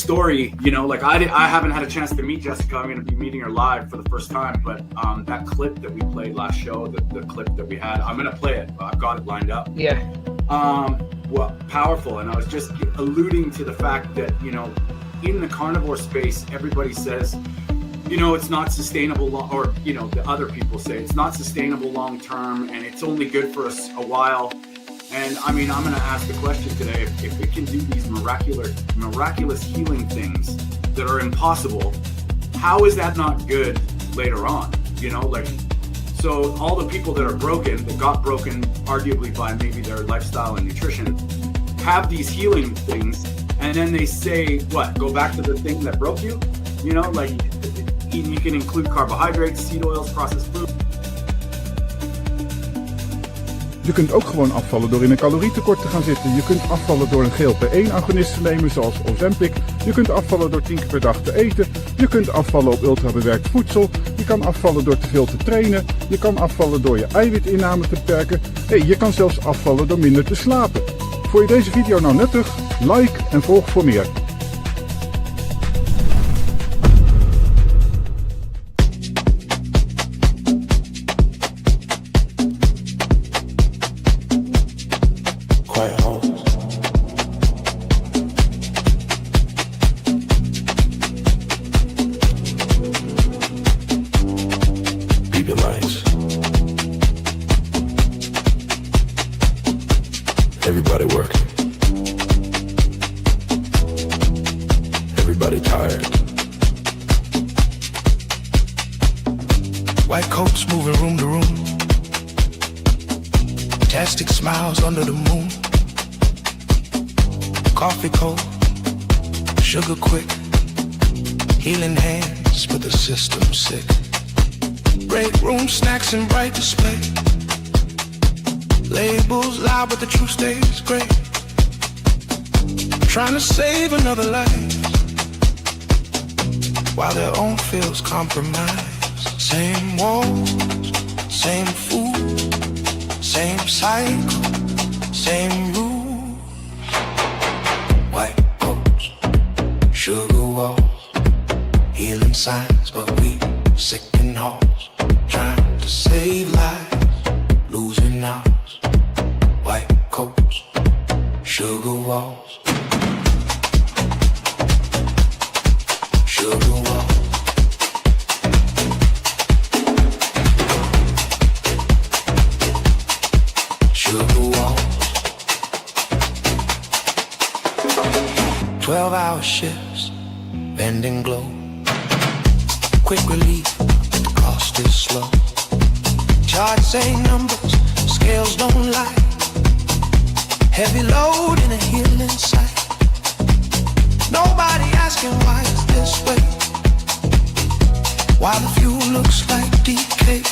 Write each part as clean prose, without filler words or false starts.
story, you know, like I haven't had a chance to meet Jessica. I'm going to be meeting her live for the first time, but that clip that we played last show, the clip that we had, I'm going to play it. I've got it lined up. Yeah. Well, powerful. And I was just alluding to the fact that, you know, in the carnivore space, everybody says, you know, it's not sustainable, or, you know, the other people say it's not sustainable long term, and it's only good for us a while. And I mean, I'm going to ask the question today, if it can do these miraculous healing things that are impossible, how is that not good later on? You know, like, so all the people that are broken, that got broken arguably by maybe their lifestyle and nutrition, have these healing things, and then they say, what, go back to the thing that broke you? You know, like, you can include carbohydrates, seed oils, processed food. Je kunt ook gewoon afvallen door in een calorietekort te gaan zitten. Je kunt afvallen door een GLP-1-agonist te nemen zoals Ozempic. Je kunt afvallen door 10 keer per dag te eten. Je kunt afvallen op ultrabewerkt voedsel. Je kan afvallen door te veel te trainen. Je kan afvallen door je eiwitinname te beperken. Je kan zelfs afvallen door minder te slapen. Vond je deze video nou nuttig? Like en volg voor meer. Everybody working. Everybody tired. White coats moving room to room. Fantastic smiles under the moon. Coffee cold, sugar quick. Healing hands but the system sick. Break room snacks and bright display. Labels loud but the truth stays great. Trying to save another life while their own feels compromised. Same walls, same food, same cycle, same rules. White coats, sugar walls, healing signs, but we sick in halls. Trying to save lives, losing ours. White coats, sugar walls, sugar walls. Sugar walls. 12-hour shifts, bending glow. Quick relief, but the cost is slow. Charts say numbers, scales don't lie. Heavy load in a healing sight. Nobody asking why it's this way. While the fuel looks like decay.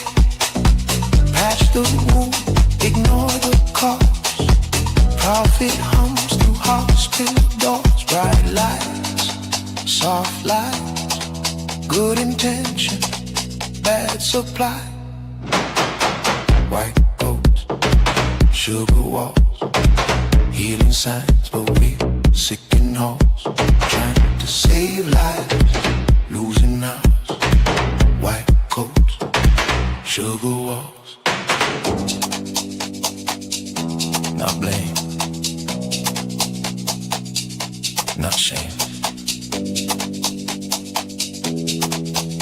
Patch the wound, ignore the cost. Profit hums through hospital doors. Bright lights, soft lights. Good intention, bad supply. White coats, sugar walls. Healing signs, but we sick in halls. Trying to save lives, losing ours. White coats, sugar walls. Not blame, not shame.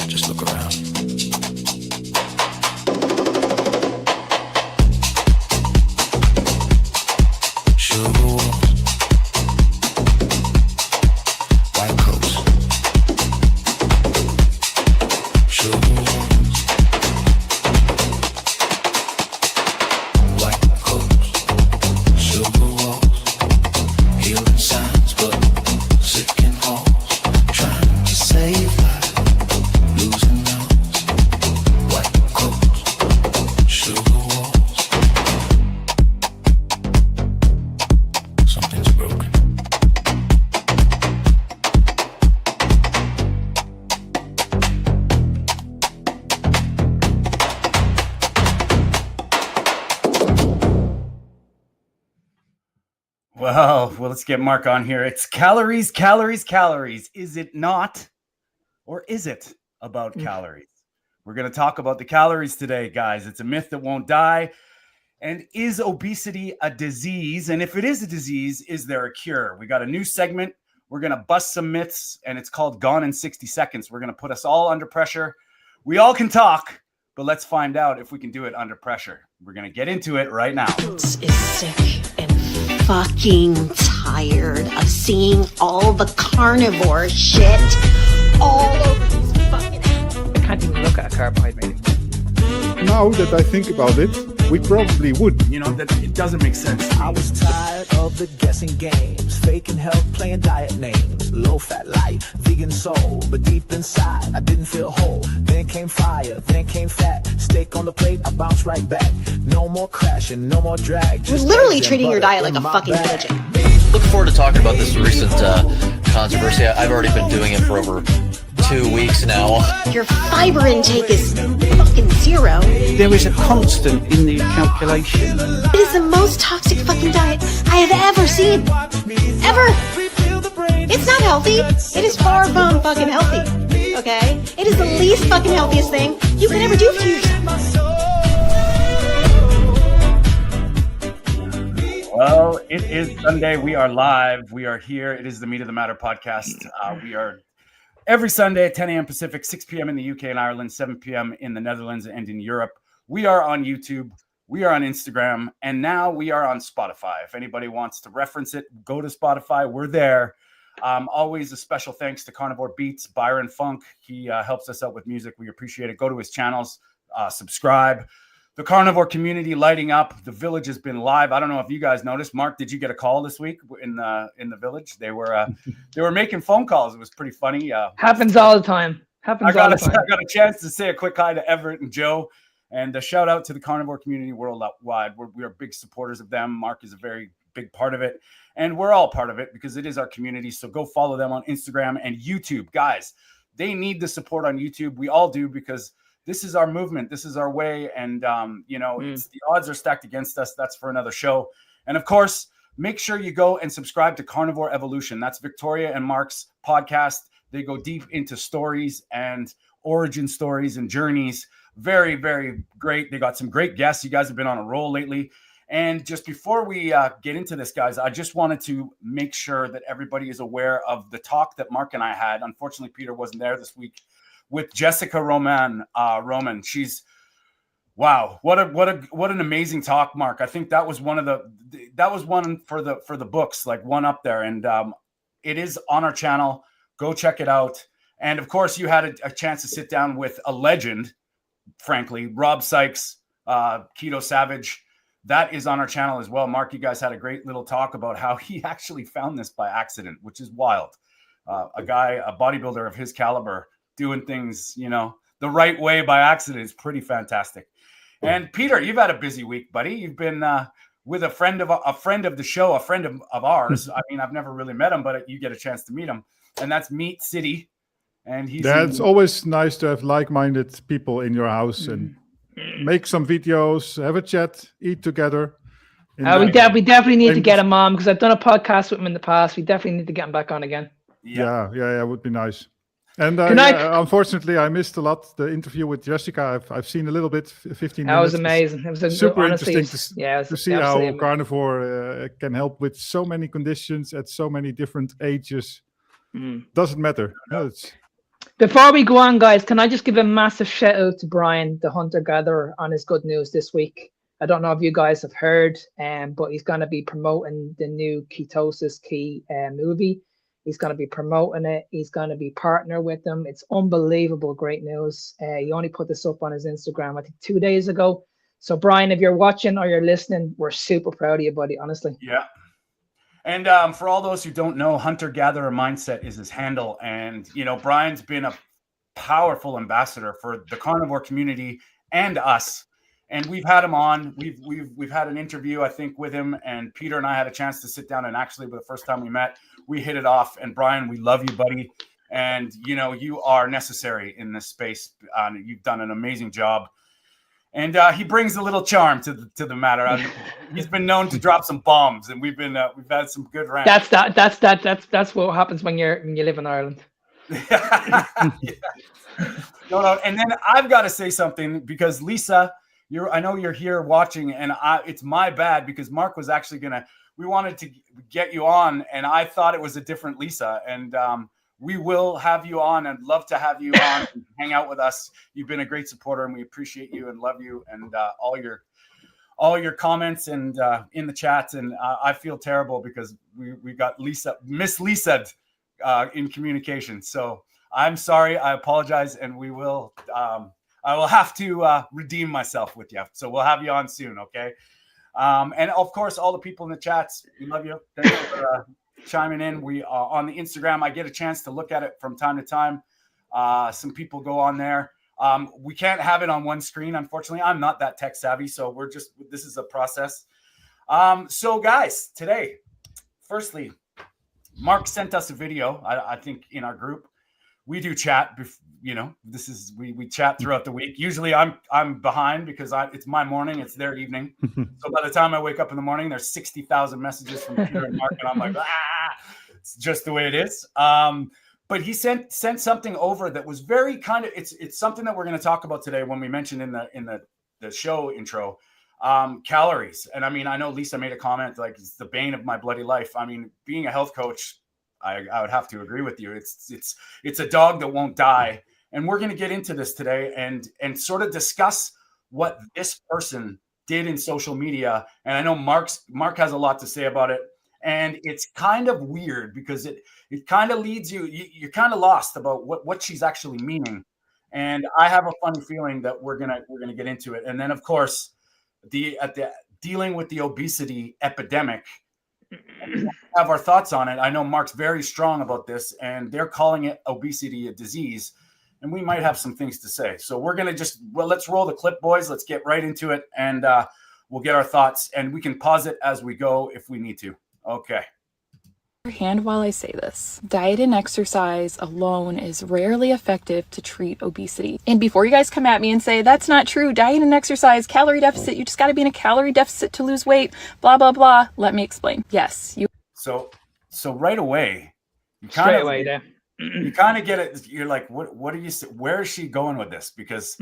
Just look around. Sugar walls, white coats, sugar walls, white coats, sugar walls, healing signs, but sick Well, let's get Mark on here. It's calories, calories, calories. Is it not, or is it about calories? We're going to talk about the calories today, guys. It's a myth that won't die. And is obesity a disease? And if it is a disease, is there a cure? We got a new segment. We're going to bust some myths, and it's called Gone in 60 Seconds. We're going to put us all under pressure. We all can talk, but let's find out if we can do it under pressure. We're going to get into it right now. Is sick and fucking tired of seeing all the carnivore shit all over these fucking... I can't even look at a carbohydrate. Now that I think about it, we probably would. You know, that it doesn't make sense. I was tired of the guessing games, faking health, playing diet names, low fat life, vegan soul, but deep inside I didn't feel whole. Then came fire, then came fat, steak on the plate, I bounced right back. No more crashing, no more drag. You're literally treating your diet like a fucking religion. Looking forward to talking about this recent controversy. I've already been doing it for over 2 weeks now. Your fiber intake is fucking zero. There is a constant in the calculation. It is the most toxic fucking diet I have ever seen. Ever. It's not healthy. It is far from fucking healthy. Okay? It is the least fucking healthiest thing you could ever do for yourself. Well, it is Sunday. We are live. We are here. It is the Meat of the Matter podcast. We are every Sunday at 10 a.m. Pacific, 6 p.m. in the UK and Ireland, 7 p.m. in the Netherlands and in Europe. We are on YouTube. We are on Instagram. And now we are on Spotify. If anybody wants to reference it, go to Spotify. We're there. Always a special thanks to Carnivore Beats, Byron Funk. He helps us out with music. We appreciate it. Go to his channels, subscribe. The Carnivore community lighting up. The village has been live. I don't know if you guys noticed. Mark, did you get a call this week in the village? They were making phone calls. It was pretty funny. Happens all the time. I got a chance to say a quick hi to Everett and Joe, and a shout out to the Carnivore community worldwide. We are big supporters of them. Mark is a very big part of it, and we're all part of it because it is our community. So go follow them on Instagram and YouTube, guys. They need the support on YouTube. We all do because this is our movement. This is our way. And, it's the odds are stacked against us. That's for another show. And of course, make sure you go and subscribe to Carnivore Evolution. That's Victoria and Mark's podcast. They go deep into stories and origin stories and journeys. Very, very great. They got some great guests. You guys have been on a roll lately. And just before we get into this, guys, I just wanted to make sure that everybody is aware of the talk that Mark and I had. Unfortunately, Peter wasn't there this week. With Jessica Roman. She's wow, what an amazing talk, Mark. I think that was one for the books, like one up there, and it is on our channel. Go check it out. And of course, you had a chance to sit down with a legend, frankly, Rob Sykes, Keto Savage. That is on our channel as well. Mark, you guys had a great little talk about how he actually found this by accident, which is wild. A bodybuilder of his caliber, doing things, the right way by accident is pretty fantastic. And Peter, you've had a busy week, buddy. You've been with a friend of the show, a friend of ours. I mean, I've never really met him, but you get a chance to meet him. And that's Meat City. And it's always nice to have like-minded people in your house and make some videos, have a chat, eat together. We definitely need to get him on because I've done a podcast with him in the past. We definitely need to get him back on again. Yeah, would be nice. And unfortunately, I missed a lot the interview with Jessica. I've seen a little bit, 15 minutes. That was amazing. It was super interesting to see how amazing. Carnivore can help with so many conditions at so many different ages. Doesn't matter. Before we go on, guys, can I just give a massive shout out to Brian, the hunter-gatherer, on his good news this week. I don't know if you guys have heard, but he's going to be promoting the new Ketosis movie. He's going to be promoting it. He's going to be partner with them. It's unbelievable, great news. He only put this up on his Instagram, I think 2 days ago. So, Brian, if you're watching or you're listening, we're super proud of you, buddy, honestly. Yeah. And for all those who don't know, HunterGathererMindset is his handle. And, Brian's been a powerful ambassador for the carnivore community and us. And we've had him on. We've had an interview, I think, with him. And Peter and I had a chance to sit down. And actually, the first time we met, we hit it off. And Brian, we love you, buddy. And, you are necessary in this space. You've done an amazing job. And he brings a little charm to the matter. He's been known to drop some bombs, and we've had some good rants. That's what happens when you live in Ireland. Yeah. No. And then I've got to say something, because Lisa, I know you're here watching, and it's my bad, because Mark was actually we wanted to get you on, and I thought it was a different Lisa, and we will have you on, and love to have you on and hang out with us. You've been a great supporter, and we appreciate you and love you, and all your comments and in the chats. And I feel terrible because we got Miss Lisa in communication. So I'm sorry. I apologize, and we will. I will have to redeem myself with you. So we'll have you on soon, okay? And of course, all the people in the chats, we love you. Thank you for chiming in. We are on the Instagram. I get a chance to look at it from time to time. Some people go on there. We can't have it on one screen, unfortunately. I'm not that tech savvy, so this is a process. So guys, today, firstly, Mark sent us a video, I think, in our group. We do chat, we chat throughout the week. Usually I'm behind because it's my morning, it's their evening. So by the time I wake up in the morning, there's 60,000 messages from Peter and Mark, and I'm like, it's just the way it is. But he sent something over that was very kind of, it's something that we're going to talk about today when we mentioned in the show intro, calories. And I mean, I know Lisa made a comment like, it's the bane of my bloody life. I mean, being a health coach, I would have to agree with you. It's a dog that won't die. And we're going to get into this today and sort of discuss what this person did in social media. And I know Mark has a lot to say about it. And it's kind of weird because it kind of leads you're kind of lost about what she's actually meaning. And I have a funny feeling that we're gonna get into it. And then of course, dealing with the obesity epidemic, have our thoughts on it. I know Mark's very strong about this, and they're calling it obesity a disease, and we might have some things to say. So we're gonna let's roll the clip, boys. Let's get right into it, and we'll get our thoughts, and we can pause it as we go if we need to. Okay. Hand while I say this. Diet and exercise alone is rarely effective to treat obesity. And before you guys come at me and say, that's not true, diet and exercise, calorie deficit, you just got to be in a calorie deficit to lose weight, blah, blah, blah. Let me explain. Yes. So right away, you kind of get it. You're like, what are you, where is she going with this? Because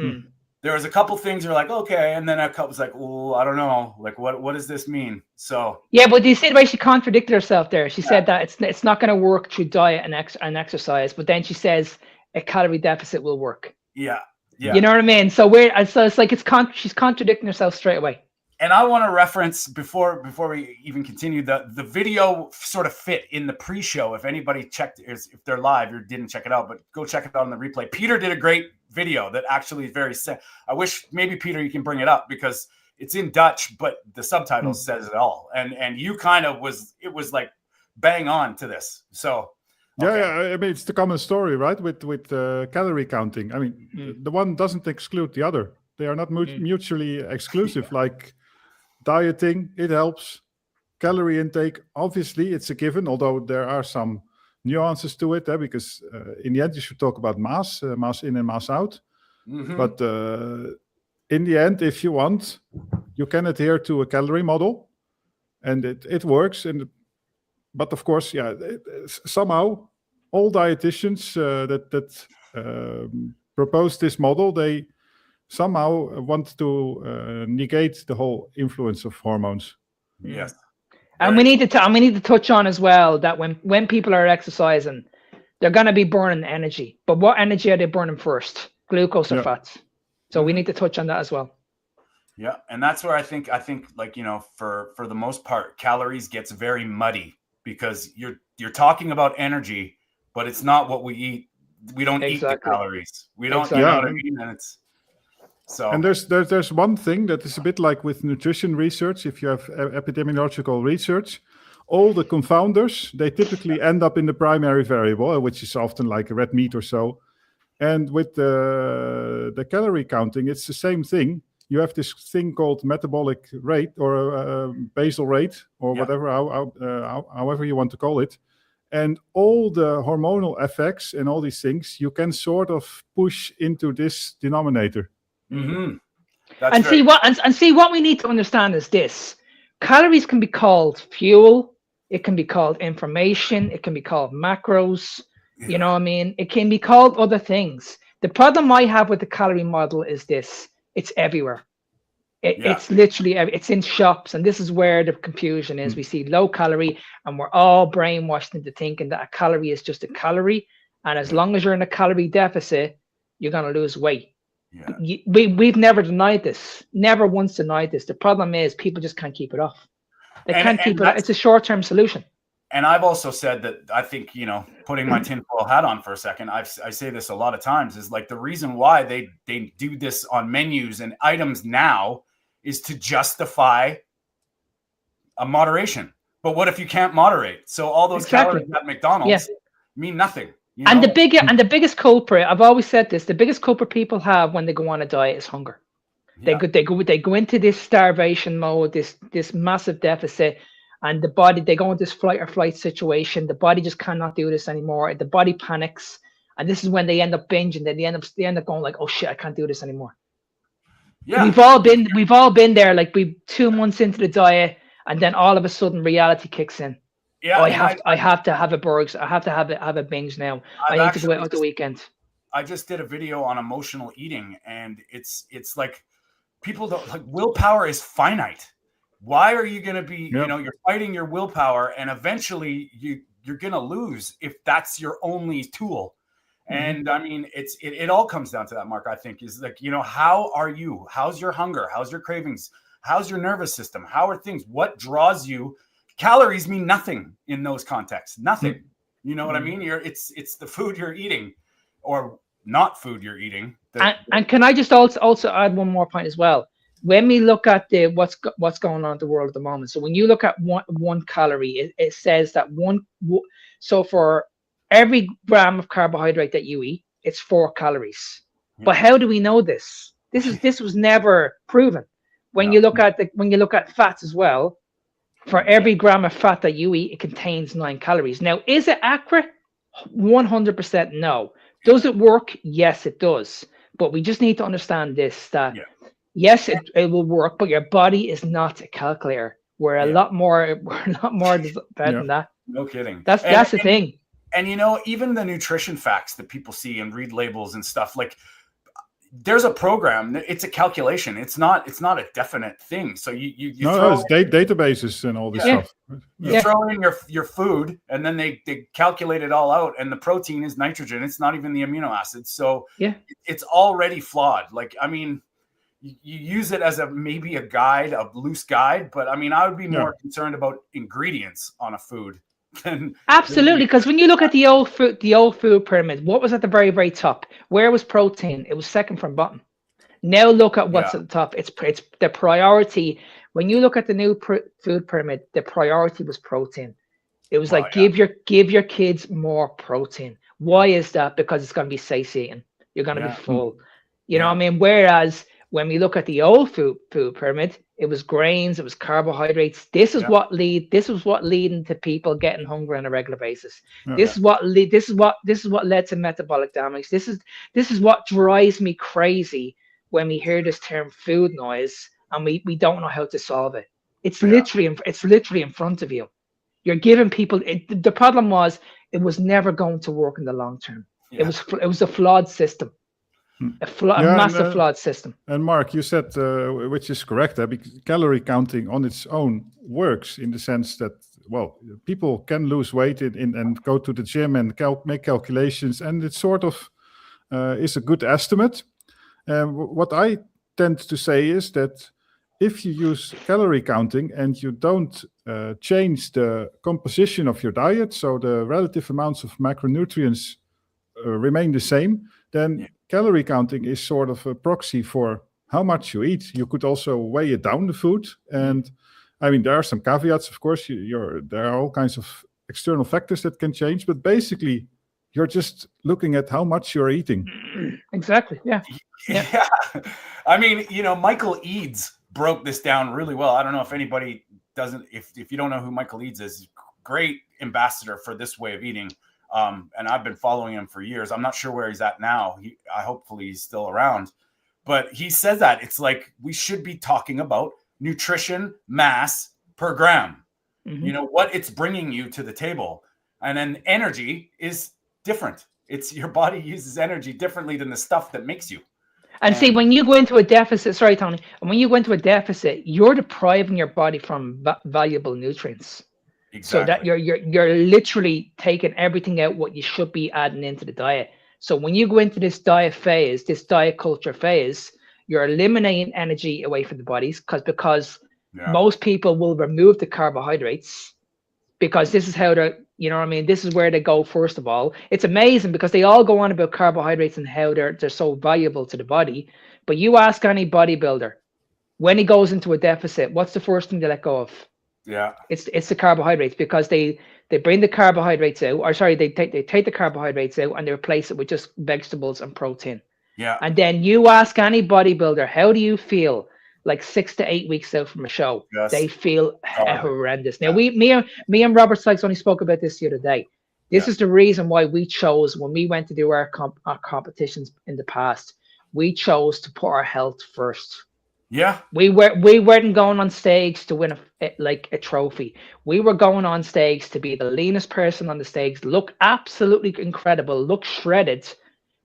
there was a couple things you're like, okay. And then a couple was like, oh, I don't know. Like, what does this mean? So. Yeah, but you see the way she contradicted herself there. She said that it's not going to work through diet and exercise, but then she says a calorie deficit will work. Yeah. You know what I mean? So it's like she's contradicting herself straight away. And I want to reference before we even continue, the video sort of fit in the pre-show. If anybody if they're live or didn't check it out, but go check it out on the replay. Peter did a great video that actually is very I wish maybe Peter, you can bring it up because it's in Dutch, but the subtitles says it all. And you kind of it was like bang on to this. So. Okay. Yeah. I mean, it's the common story, right? With calorie counting. I mean, the one doesn't exclude the other. They are not mutually exclusive. Like dieting, it helps. Calorie intake, obviously, it's a given, although there are some nuances to it, because in the end, you should talk about mass in and mass out. Mm-hmm. But in the end, if you want, you can adhere to a calorie model, and it works. But of course, somehow all dietitians that propose this model, they somehow want to negate the whole influence of hormones. Yes. And we need to touch on as well that when people are exercising, they're going to be burning energy. But what energy are they burning first? Glucose or fats? So we need to touch on that as well. Yeah, and that's where I think like, for the most part, calories gets very muddy because you're talking about energy, but it's not what we eat. We don't eat the calories. We don't. You know what I mean? And it's. So. And there's one thing that is a bit like with nutrition research. If you have epidemiological research, all the confounders, they typically end up in the primary variable, which is often like a red meat or so. And with the calorie counting, it's the same thing. You have this thing called metabolic rate or basal rate or whatever, however you want to call it. And all the hormonal effects and all these things, you can sort of push into this denominator. Mm-hmm. And see what we need to understand is this: calories can be called fuel, it can be called information, it can be called macros. You know what I mean? It can be called other things. The problem I have with the calorie model is this: it's everywhere. It's literally, it's in shops, and this is where the confusion is. We see low calorie, and we're all brainwashed into thinking that a calorie is just a calorie, and as long as you're in a calorie deficit, you're going to lose weight. We've never denied this, never once denied this. The problem is people just can't keep it off. They can't keep it off. It's a short-term solution. And I've also said that I think, putting my tinfoil hat on for a second, I say this a lot of times, is like the reason why they do this on menus and items now is to justify a moderation. But what if you can't moderate? So all those calories at McDonald's mean nothing. And the biggest culprit, I've always said this, the biggest culprit people have when they go on a diet is hunger. They go into this starvation mode, this massive deficit, and the body, they go into this fight or flight situation. The body just cannot do this anymore. The body panics, and this is when they end up binging. Then they end up going like, "Oh shit, I can't do this anymore." Yeah, we've all been there. Like 2 months into the diet, and then all of a sudden reality kicks in. Yeah, I have to have a burger. I have to have a binge now. I need to go out the weekend. I just did a video on emotional eating, and it's like people don't like willpower is finite. Why are you going to be, you're fighting your willpower, and eventually you're going to lose if that's your only tool. And I mean, it all comes down to that, Mark, I think, is like, how are you? How's your hunger? How's your cravings? How's your nervous system? How are things? What draws you? Calories mean nothing in those contexts. Nothing. You know what I mean? It's the food you're eating, or not food you're eating. And can I just also add one more point as well? When we look at what's going on in the world at the moment, so when you look at one calorie, it says that so for every gram of carbohydrate that you eat, it's 4 calories. But how do we know this? This was never proven. When you look at fats as well, for every gram of fat that you eat, it contains 9 calories. Now, is it accurate? 100% no. Does it work? Yes, it does. But we just need to understand this, that yes, it will work, but your body is not a calculator. We're a lot more better than that. No kidding. That's the thing. And even the nutrition facts that people see and read labels and stuff, like there's a program. It's a calculation. It's not a definite thing. So you throw it's databases and all this stuff. You throw in your food, and then they calculate it all out. And the protein is nitrogen. It's not even the amino acids. So it's already flawed. Like, I mean, you use it as maybe a guide, a loose guide. But I mean, I would be more concerned about ingredients on a food. Absolutely, because when you look at the old food pyramid, what was at the very, very top? Where was protein? It was second from bottom. Now look at what's at the top. It's the priority. When you look at the new food pyramid, the priority was protein. It was give your kids more protein. Why is that? Because it's going to be satiating. You're going to be full. You know what I mean? Whereas when we look at the old food pyramid, it was grains, it was carbohydrates. This is what leading to people getting hungry on a regular basis. This is what led to metabolic damage. This is what drives me crazy when we hear this term food noise and we don't know how to solve it. It's literally in front of you. You're giving people the problem was it was never going to work in the long term. It was a flawed system. A massive flawed system. And Mark, you said, which is correct, because calorie counting on its own works in the sense that, well, people can lose weight and go to the gym and make calculations, and it sort of is a good estimate. What I tend to say is that if you use calorie counting and you don't change the composition of your diet, so the relative amounts of macronutrients remain the same, then calorie counting is sort of a proxy for how much you eat. You could also weigh it down, the food. And I mean, there are some caveats, of course. There are all kinds of external factors that can change, but basically you're just looking at how much you're eating. Exactly. Yeah. I mean, Michael Eads broke this down really well. I don't know if anybody doesn't, if you don't know who Michael Eads is, great ambassador for this way of eating. And I've been following him for years. I'm not sure where he's at now. Hopefully he's still around. But he says that it's like we should be talking about nutrition mass per gram. You know, what it's bringing you to the table. And then energy is different. It's your body uses energy differently than the stuff that makes you. And see, when you go into a deficit, sorry, Tony, and when you go into a deficit, you're depriving your body from valuable nutrients. Exactly. So that you're literally taking everything out what you should be adding into the diet. So when you go into this diet phase, this diet culture phase, you're eliminating energy away from the bodies because most people will remove the carbohydrates because this is how they're, you know what I mean? This is where they go first of all. It's amazing because they all go on about carbohydrates and how they're so valuable to the body. But you ask any bodybuilder, when he goes into a deficit, what's the first thing they let go of? Yeah. It's the carbohydrates because they bring the carbohydrates out, or sorry, they take the carbohydrates out and they replace it with just vegetables and protein. Yeah. And then you ask any bodybuilder, how do you feel like 6 to 8 weeks out from a show? Yes. They feel horrendous. Now, me and Robert Sykes only spoke about this the other day. This is the reason why we chose, when we went to do our competitions in the past, we chose to put our health first. Yeah. We weren't going on stage to win a trophy. We were going on stage to be the leanest person on the stage, look absolutely incredible, look shredded,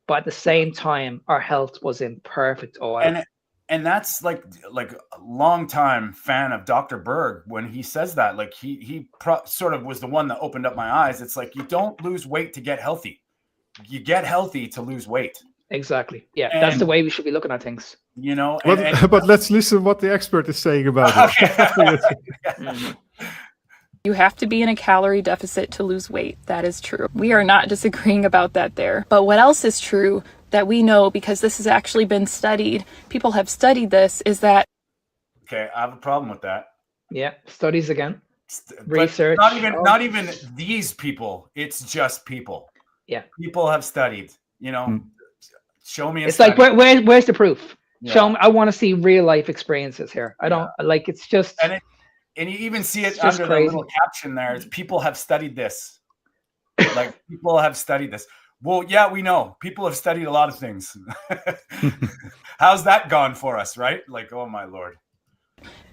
but at the same time, our health was in perfect order. And that's like a longtime fan of Dr. Berg when he says that, like he sort of was the one that opened up my eyes. It's like, you don't lose weight to get healthy. You get healthy to lose weight. Exactly. Yeah. That's the way we should be looking at things. You know, but let's listen what the expert is saying about it. You have to be in a calorie deficit to lose weight. That is true. We are not disagreeing about that there. But what else is true that we know, because this has actually been studied, people have studied this, is that... Okay, I have a problem with that. Yeah, studies again. Research. Not even these people. It's just people. Yeah. People have studied, you know. Show me a It's study. like, where's the proof? Yeah. Show me. I want to see real life experiences here. I don't like, it's just... And you even see it under the little caption there. Is people have studied this. Like, people have studied this. Well, yeah, we know. People have studied a lot of things. How's that gone for us, right? Like, oh my Lord.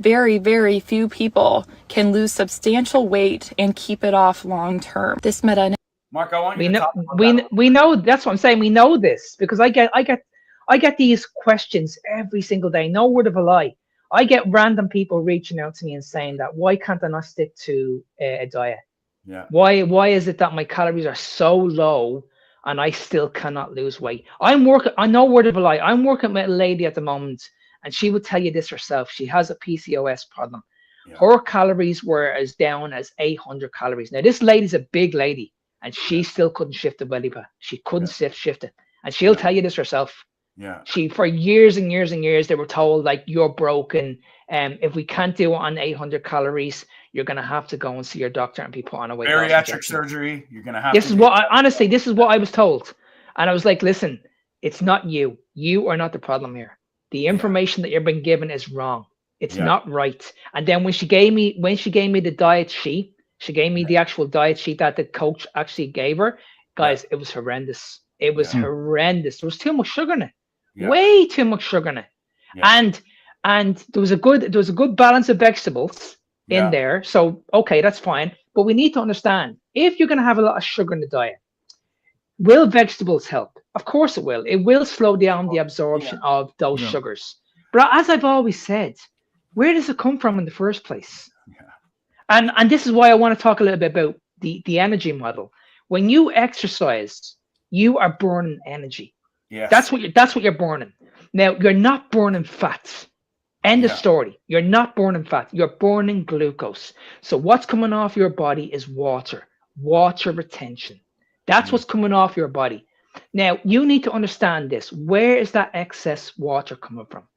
Very, very few people can lose substantial weight and keep it off long term. This Mark, I want you to talk about that. We know, that's what I'm saying. We know this because I get these questions every single day. No word of a lie. I get random people reaching out to me and saying that, why can't I not stick to a diet? Yeah. Why is it that my calories are so low and I still cannot lose weight? I'm working, I know word of a lie. I'm working with a lady at the moment and she would tell you this herself. She has a PCOS problem. Yeah. Her calories were as down as 800 calories. Now, this lady's a big lady and she still couldn't shift the belly button. She couldn't shift it. And she'll tell you this herself. Yeah. She, for years and years and years, they were told, like, you're broken. If we can't do it on 800 calories, you're going to have to go and see your doctor and be put on a weight loss bariatric surgery. You're going to have this is what honestly, this is what I was told. And I was like, listen, it's not you. You are not the problem here. The information that you've been given is wrong. It's not right. And then when she gave me the diet sheet, she gave me the actual diet sheet that the coach actually gave her. Guys, it was horrendous. It was horrendous. There was too much sugar in it. Way too much sugar in it. And there was a good balance of vegetables in there. So okay, that's fine. But we need to understand, if you're going to have a lot of sugar in the diet, will vegetables help? Of course it will. It will slow down the absorption of those sugars. But as I've always said, where does it come from in the first place? And this is why I want to talk a little bit about the energy model. When you exercise, you are burning energy. Yes. That's what you're burning. Now, you're not burning fat. End of story. You're not burning fat. You're burning glucose. So what's coming off your body is water retention. That's what's coming off your body. Now, you need to understand this. Where is that excess water coming from?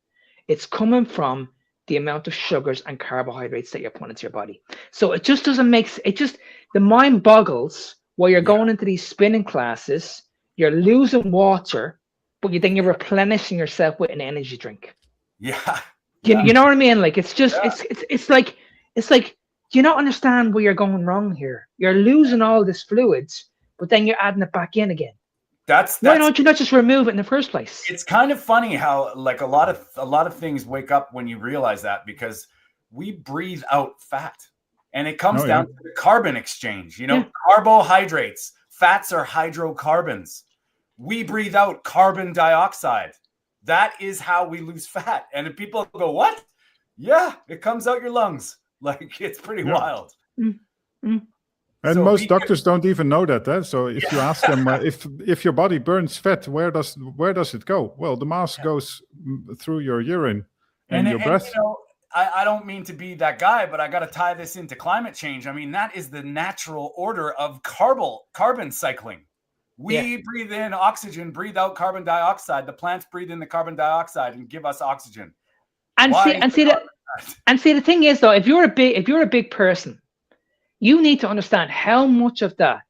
It's coming from the amount of sugars and carbohydrates that you're putting into your body. So it just doesn't make the mind boggles while you're going into these spinning classes. You're losing water, but then you're replenishing yourself with an energy drink. Yeah. You know what I mean? Like, it's just, it's like, do you not understand where you're going wrong here? You're losing all this fluids, but then you're adding it back in again. Why don't you not just remove it in the first place? It's kind of funny how like a lot of things wake up when you realize that, because we breathe out fat, and it comes down to the carbon exchange. Carbohydrates, fats are hydrocarbons. We breathe out carbon dioxide. That is how we lose fat. And if people go, what? Yeah, it comes out your lungs. Like, it's pretty wild. And so most doctors don't even know that. So if you ask them if your body burns fat, where does it go? Well, the mass goes through your urine and your breath. I don't mean to be that guy, but I got to tie this into climate change. I mean, that is the natural order of carbon cycling. We breathe in oxygen, breathe out carbon dioxide. The plants breathe in the carbon dioxide and give us oxygen. And see the thing is though, if you're a big person, you need to understand how much of that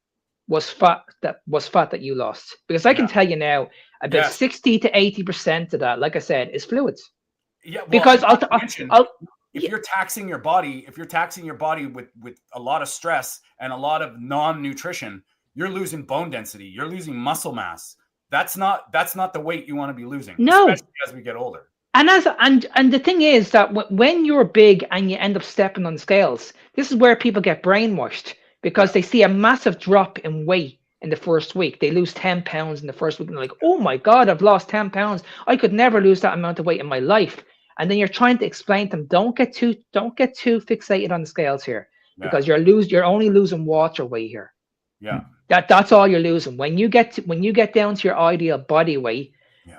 was fat that you lost. Because I can tell you now, about 60 to 80% of that, like I said, is fluids. Yeah, well, because if you're taxing your body, with a lot of stress and a lot of non-nutrition, you're losing bone density, you're losing muscle mass. That's not the weight you want to be losing. No, especially as we get older. And the thing is that when you're big and you end up stepping on scales, this is where people get brainwashed, because they see a massive drop in weight in the first week. They lose 10 pounds in the first week, and they're like, oh my God, I've lost 10 pounds. I could never lose that amount of weight in my life. And then you're trying to explain to them, don't get too fixated on the scales here, because you're only losing water weight here. Yeah. That's all you're losing. When you get down to your ideal body weight,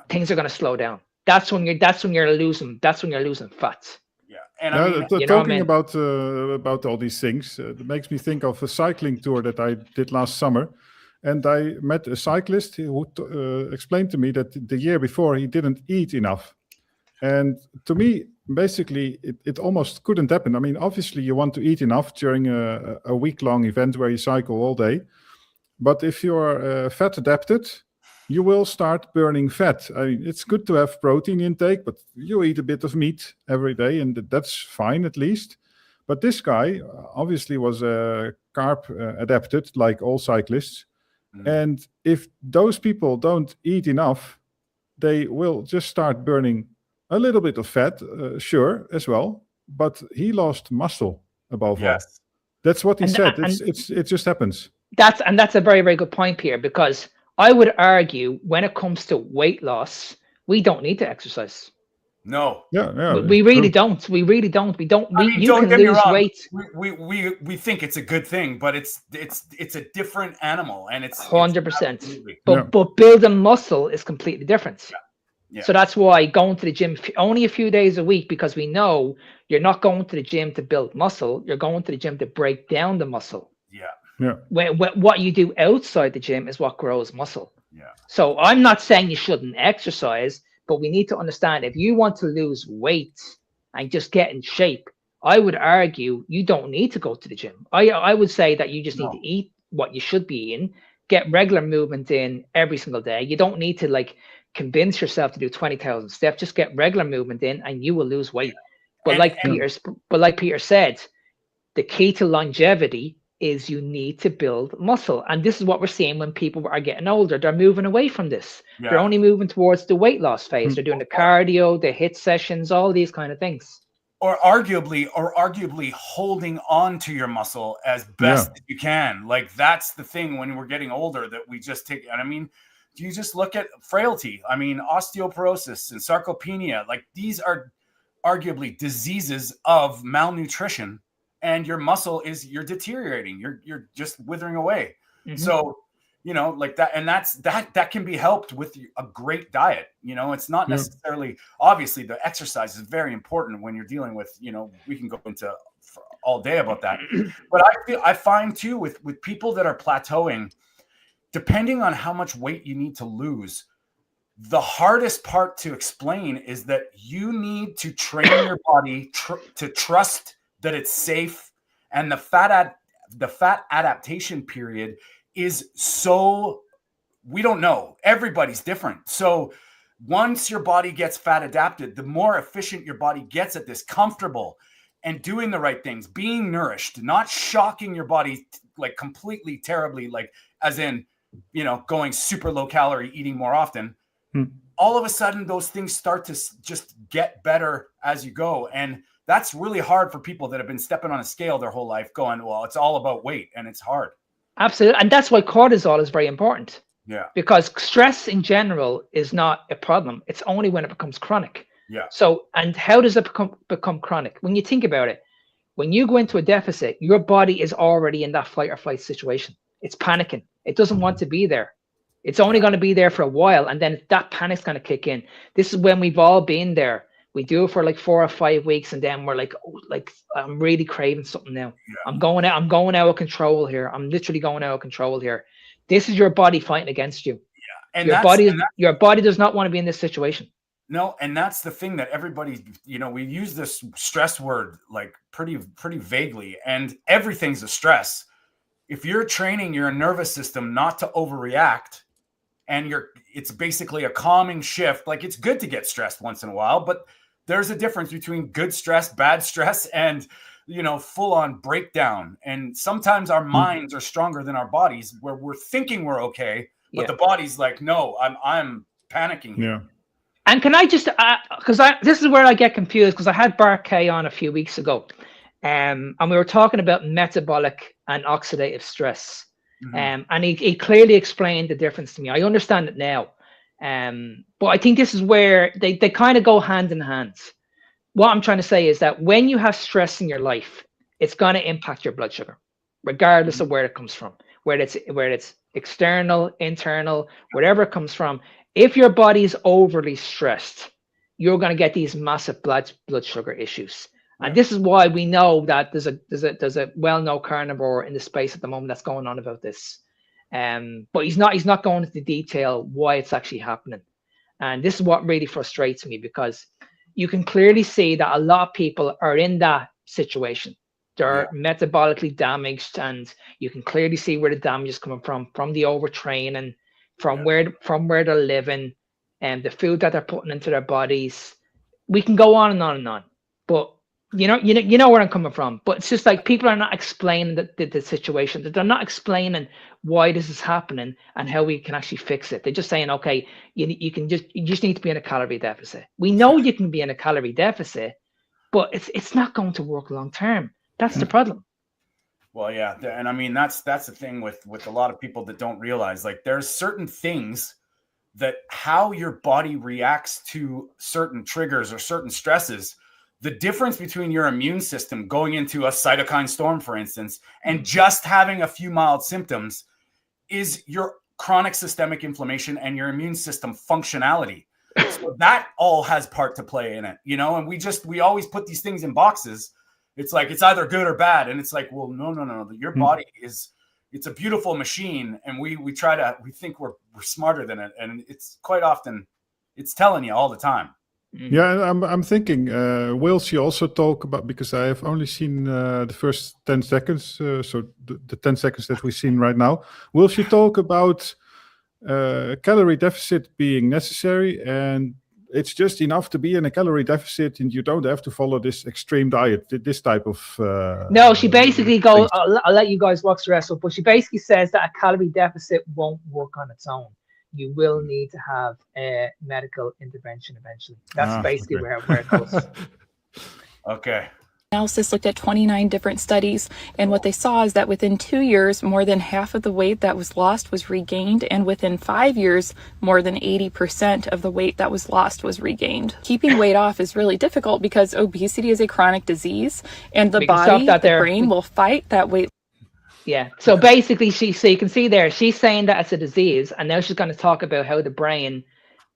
things are going to slow down. That's when you're losing fats. Yeah, and talking about all these things, it makes me think of a cycling tour that I did last summer, and I met a cyclist who explained to me that the year before he didn't eat enough, and to me, basically, it almost couldn't happen. I mean, obviously, you want to eat enough during a week-long event where you cycle all day, but if you're fat adapted, you will start burning fat. I mean, it's good to have protein intake, but you eat a bit of meat every day, and that's fine at least. But this guy obviously was carb adapted, like all cyclists. And if those people don't eat enough, they will just start burning a little bit of fat, sure, as well. But he lost muscle above all. That's what he said. It just happens. That's a very, very good point, Peter, because I would argue when it comes to weight loss, we don't need to exercise. No. We really don't. We really don't. We don't. You can lose weight. We think it's a good thing, but it's a different animal, and it's 100%. But building muscle is completely different. Yeah. So that's why going to the gym only a few days a week, because we know you're not going to the gym to build muscle. You're going to the gym to break down the muscle. Yeah. What you do outside the gym is what grows muscle. Yeah. So I'm not saying you shouldn't exercise, but we need to understand, if you want to lose weight and just get in shape, I would argue you don't need to go to the gym. I would say that you just need to eat what you should be eating, get regular movement in every single day. You don't need to convince yourself to do 20,000 steps. Just get regular movement in and you will lose weight. But like Peter said, the key to longevity is you need to build muscle. And this is what we're seeing when people are getting older. They're moving away from this. Yeah. They're only moving towards the weight loss phase. They're doing the cardio, the HIIT sessions, all these kind of things. Or arguably holding on to your muscle as best as you can. Like, that's the thing when we're getting older that we just take. And I mean, do you just look at frailty? I mean, osteoporosis and sarcopenia, like these are arguably diseases of malnutrition. And your muscle you're deteriorating. You're just withering away. Mm-hmm. So, like that, and that can be helped with a great diet. It's not necessarily, obviously the exercise is very important when you're dealing with, we can go into all day about that. But I find too with people that are plateauing, depending on how much weight you need to lose, the hardest part to explain is that you need to train your body to trust that it's safe, and the fat adaptation period is so, we don't know. Everybody's different. So once your body gets fat adapted, the more efficient your body gets at this, comfortable and doing the right things, being nourished, not shocking your body like completely terribly, like as in going super low calorie, eating more often, all of a sudden those things start to just get better as you go. And that's really hard for people that have been stepping on a scale their whole life going, well, it's all about weight, and it's hard. Absolutely. And that's why cortisol is very important. Yeah. Because stress in general is not a problem. It's only when it becomes chronic. Yeah. So, and how does it become chronic? When you think about it, when you go into a deficit, your body is already in that fight or flight situation. It's panicking. It doesn't want to be there. It's only going to be there for a while, and then that panic's going to kick in. This is when we've all been there. We do it for like 4 or 5 weeks, and then we're like, oh, like I'm really craving something now. Yeah. I'm going out of control here. I'm literally going out of control here. This is your body fighting against you. Yeah. And your body does not want to be in this situation. No, and that's the thing that everybody, we use this stress word like pretty vaguely, and everything's a stress. If you're training your nervous system not to overreact, and it's basically a calming shift, like it's good to get stressed once in a while, but there's a difference between good stress, bad stress, and full on breakdown. And sometimes our minds are stronger than our bodies, where we're thinking we're okay, but the body's like, no, I'm panicking here. Yeah. And can I just, because this is where I get confused, because I had Bart K on a few weeks ago, and we were talking about metabolic and oxidative stress. And he clearly explained the difference to me. I understand it now. But I think this is where they kind of go hand in hand. What I'm trying to say is that when you have stress in your life, it's going to impact your blood sugar, regardless of where it comes from, whether it's external, internal, wherever it comes from. If your body is overly stressed, you're going to get these massive blood sugar issues. And this is why we know that there's a well-known carnivore in the space at the moment that's going on about this. But he's not going into detail why it's actually happening. And this is what really frustrates me, because you can clearly see that a lot of people are in that situation. They're metabolically damaged, and you can clearly see where the damage is coming from the overtraining, from where they're living, and the food that they're putting into their bodies. We can go on and on and on, but you know where I'm coming from. But it's just like people are not explaining the situation. They're not explaining why this is happening and how we can actually fix it. They're just saying, okay, you just need to be in a calorie deficit. We know you can be in a calorie deficit, but it's not going to work long term. That's the problem. Well, yeah, and I mean that's the thing with a lot of people that don't realize, like, there's certain things that how your body reacts to certain triggers or certain stresses. The difference between your immune system going into a cytokine storm, for instance, and just having a few mild symptoms is your chronic systemic inflammation and your immune system functionality. So that all has part to play in it, and we always put these things in boxes. It's like, it's either good or bad. And it's like, well, no. Your body it's a beautiful machine. And we think we're smarter than it. And it's quite often, it's telling you all the time. Yeah, I'm thinking, will she also talk about, because I have only seen the first 10 seconds, so the 10 seconds that we've seen right now. Will she talk about calorie deficit being necessary, and it's just enough to be in a calorie deficit and you don't have to follow this extreme diet, this type of... No, she basically goes, I'll let you guys watch the rest of it, but she basically says that a calorie deficit won't work on its own. You will need to have a medical intervention eventually. That's basically where it goes. Okay. Analysis looked at 29 different studies, and what they saw is that within 2 years, more than half of the weight that was lost was regained, and within 5 years, more than 80% of the weight that was lost was regained. Keeping weight off is really difficult because obesity is a chronic disease, and the brain will fight that weight. Yeah. So basically, so you can see there, she's saying that it's a disease, and now she's going to talk about how the brain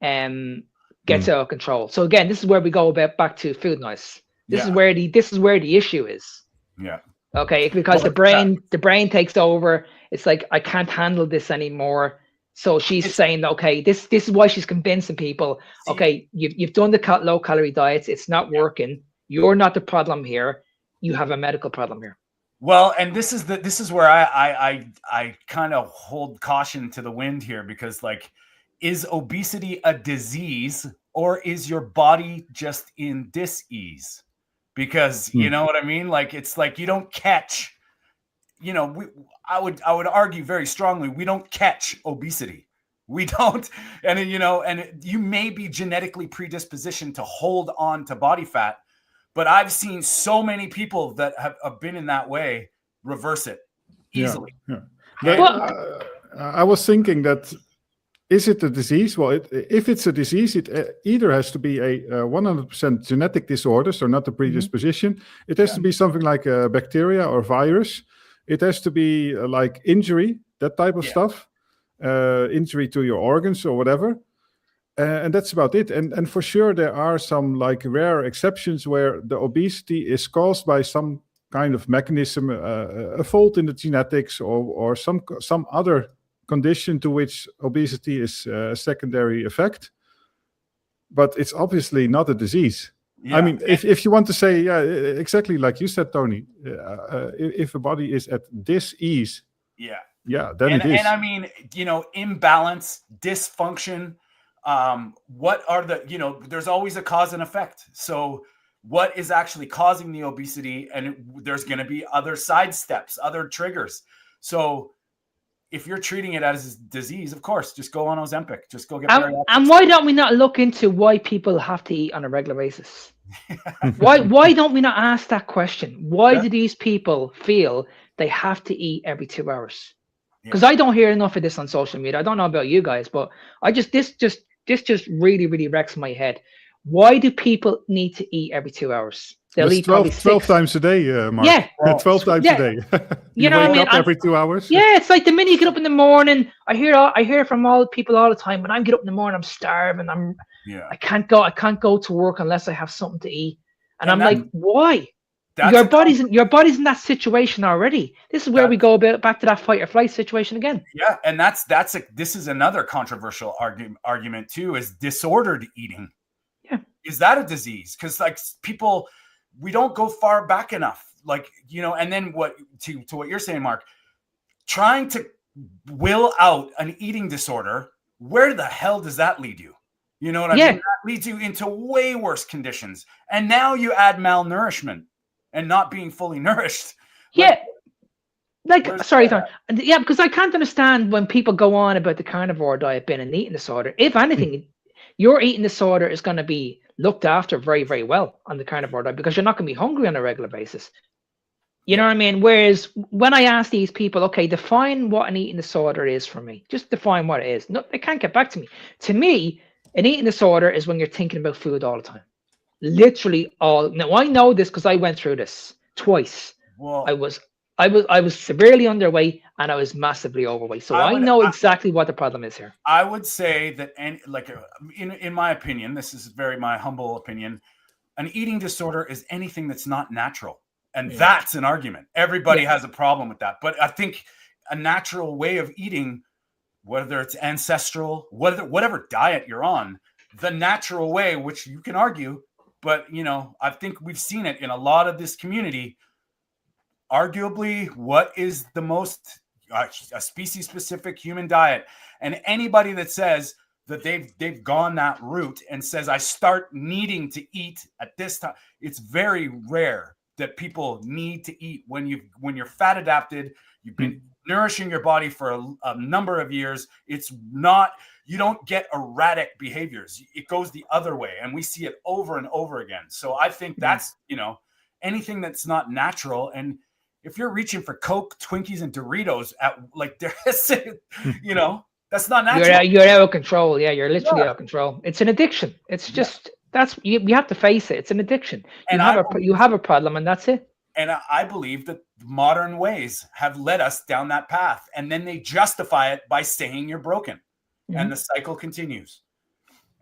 gets out of control. So again, this is where we go back to food noise. This is where the issue is. Yeah. Okay, because the brain takes over. It's like, I can't handle this anymore. So she's saying, okay, this is why she's convincing people. Okay, you've done the low calorie diets. It's not working. You're not the problem here. You have a medical problem here. Well, and this is where I kind of hold caution to the wind here, because, like, is obesity a disease, or is your body just in dis-ease? Because you know what I mean? Like, it's like you don't catch I would argue very strongly, we don't catch obesity. We don't. And, you may be genetically predispositioned to hold on to body fat, but I've seen so many people that have been in that way reverse it easily. I was thinking that, is it a disease? Well, if it's a disease, it either has to be a 100% genetic disorder, so not a predisposition. It has to be something like a bacteria or virus. It has to be like injury, that type of stuff, injury to your organs or whatever. And that's about it. And for sure, there are some like rare exceptions where the obesity is caused by some kind of mechanism, a fault in the genetics or some other condition to which obesity is a secondary effect. But it's obviously not a disease. Yeah. I mean, if you want to say, exactly like you said, Tony, if a body is at dis-ease, then it is. And I mean, imbalance, dysfunction, what are there's always a cause and effect. So what is actually causing the obesity? And there's going to be other side steps, other triggers. So if you're treating it as a disease, of course, just go on Ozempic. Just go get bariatric. And why don't we not look into why people have to eat on a regular basis? Why don't we not ask that question? Why do these people feel they have to eat every 2 hours? Because I don't hear enough of this on social media. I don't know about you guys, but this just really, really wrecks my head. Why do people need to eat every 2 hours? They'll eat 12 times a day, Mark. Yeah. 12 times a day. you know what I mean? Every 2 hours. Yeah, it's like the minute you get up in the morning, I hear from all people all the time. When I get up in the morning, I'm starving. I can't go to work unless I have something to eat. And I'm like, why? Your body's in that situation already. This is where we go back to that fight or flight situation again. Yeah, and this is another controversial argument too, is disordered eating. Yeah. Is that a disease? Because like people, we don't go far back enough. Like, and then what to what you're saying, Mark, trying to will out an eating disorder, where the hell does that lead you? You know what I mean? That leads you into way worse conditions. And now you add malnourishment and not being fully nourished. Sorry, Tom. Yeah, because I can't understand when people go on about the carnivore diet being an eating disorder. If anything, your eating disorder is going to be looked after very, very well on the carnivore diet because you're not going to be hungry on a regular basis. You know what I mean? Whereas when I ask these people, okay, define what an eating disorder is for me. Just define what it is. No, they can't get back to me. To me, an eating disorder is when you're thinking about food all the time. Literally all. Now I know this because I went through this twice. Well, I was severely underweight and I was massively overweight. So I know exactly what the problem is here. I would say that, in my opinion, this is my humble opinion, an eating disorder is anything that's not natural. And that's an argument. Everybody has a problem with that. But I think a natural way of eating, whether it's ancestral, whatever diet you're on, the natural way, which you can argue, but, I think we've seen it in a lot of this community. Arguably, what is the most a species-specific human diet? And anybody that says that they've gone that route and says, I start needing to eat at this time, it's very rare that people need to eat when you're fat adapted, you've been nourishing your body for a number of years. You don't get erratic behaviors. It goes the other way. And we see it over and over again. So I think that's, anything that's not natural. And if you're reaching for Coke, Twinkies, and Doritos that's not natural. You're out of control. Yeah, you're literally out of control. It's an addiction. It's just, you have to face it. It's an addiction. You have a problem and that's it. And I believe that modern ways have led us down that path. And then they justify it by saying you're broken. And the cycle continues.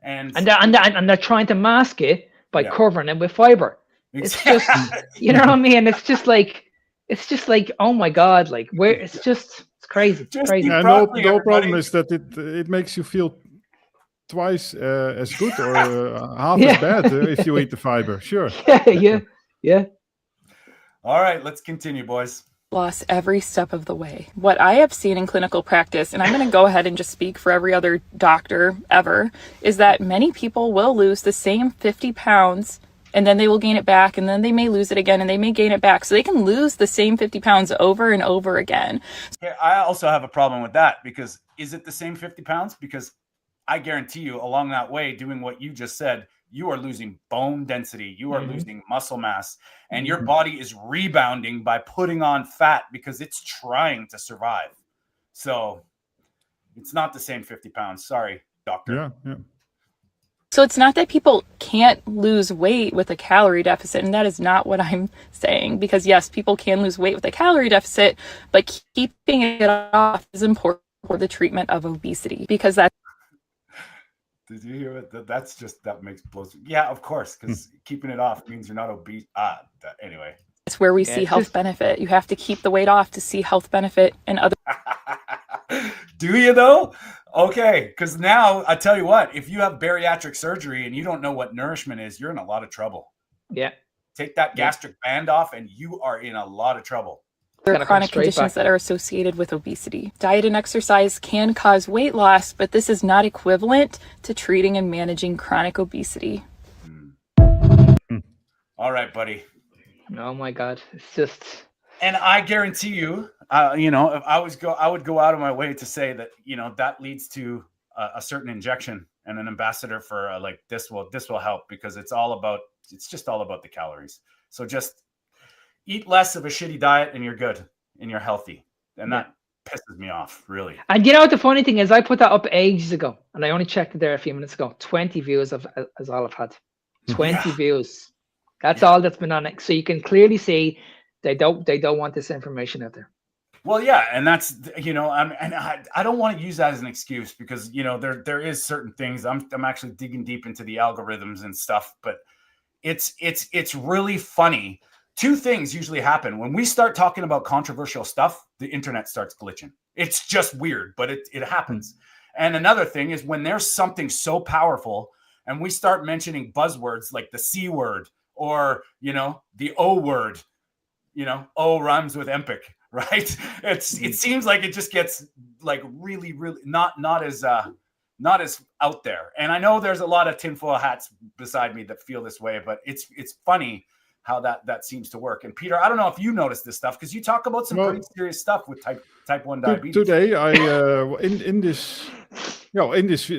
And they're trying to mask it by covering it with fiber. It's just, you know what I mean? It's just like, oh my God, like it's crazy. It's crazy. Yeah, no problem is that it makes you feel twice as good or half as bad if you eat the fiber. Sure. Yeah. All right, let's continue, boys. Loss every step of the way. What I have seen in clinical practice, and I'm going to go ahead and just speak for every other doctor ever, is that many people will lose the same 50 pounds and then they will gain it back, and then they may lose it again, and they may gain it back. So they can lose the same 50 pounds over and over again. Yeah, I also have a problem with that, because is it the same 50 pounds? Because I guarantee you along that way, doing what you just said, you are losing bone density, you are losing muscle mass, and your body is rebounding by putting on fat because it's trying to survive. So it's not the same 50 pounds. Sorry, doctor. Yeah. So it's not that people can't lose weight with a calorie deficit, and that is not what I'm saying, because yes, people can lose weight with a calorie deficit, but keeping it off is important for the treatment of obesity, because that's... Did you hear it? That makes blows. Yeah, of course, because keeping it off means you're not obese. Anyway. It's where we see health benefit. You have to keep the weight off to see health benefit and other... Do you though? Okay, because now I tell you what, if you have bariatric surgery and you don't know what nourishment is, you're in a lot of trouble. Yeah. Take that gastric band off and you are in a lot of trouble. Chronic conditions that are associated with obesity. Diet and exercise can cause weight loss, but this is not equivalent to treating and managing chronic obesity. All right, buddy. Oh my God, it's just... And I guarantee you, if I would go out of my way to say that, that leads to a certain injection and an ambassador for like this will help, because it's just all about the calories. So just eat less of a shitty diet and you're good and you're healthy. And that pisses me off, really. And you know what the funny thing is? I put that up ages ago, and I only checked it there a few minutes ago. 20 views is all I've had. 20 views. That's all that's been on it. So you can clearly see they don't want this information out there. Well, yeah, and that's I don't want to use that as an excuse, because there is certain things. I'm actually digging deep into the algorithms and stuff, but it's really funny. Two things usually happen when we start talking about controversial stuff. The internet starts glitching. It's just weird, but it happens. And another thing is when there's something so powerful and we start mentioning buzzwords like the C word or the O word. O rhymes with epic, right? It seems like it just gets like really, really not as out there. And I know there's a lot of tinfoil hats beside me that feel this way, but it's funny how that seems to work. And Peter, I don't know if you noticed this stuff, because you talk about some pretty serious stuff with type 1 diabetes. Today, I in this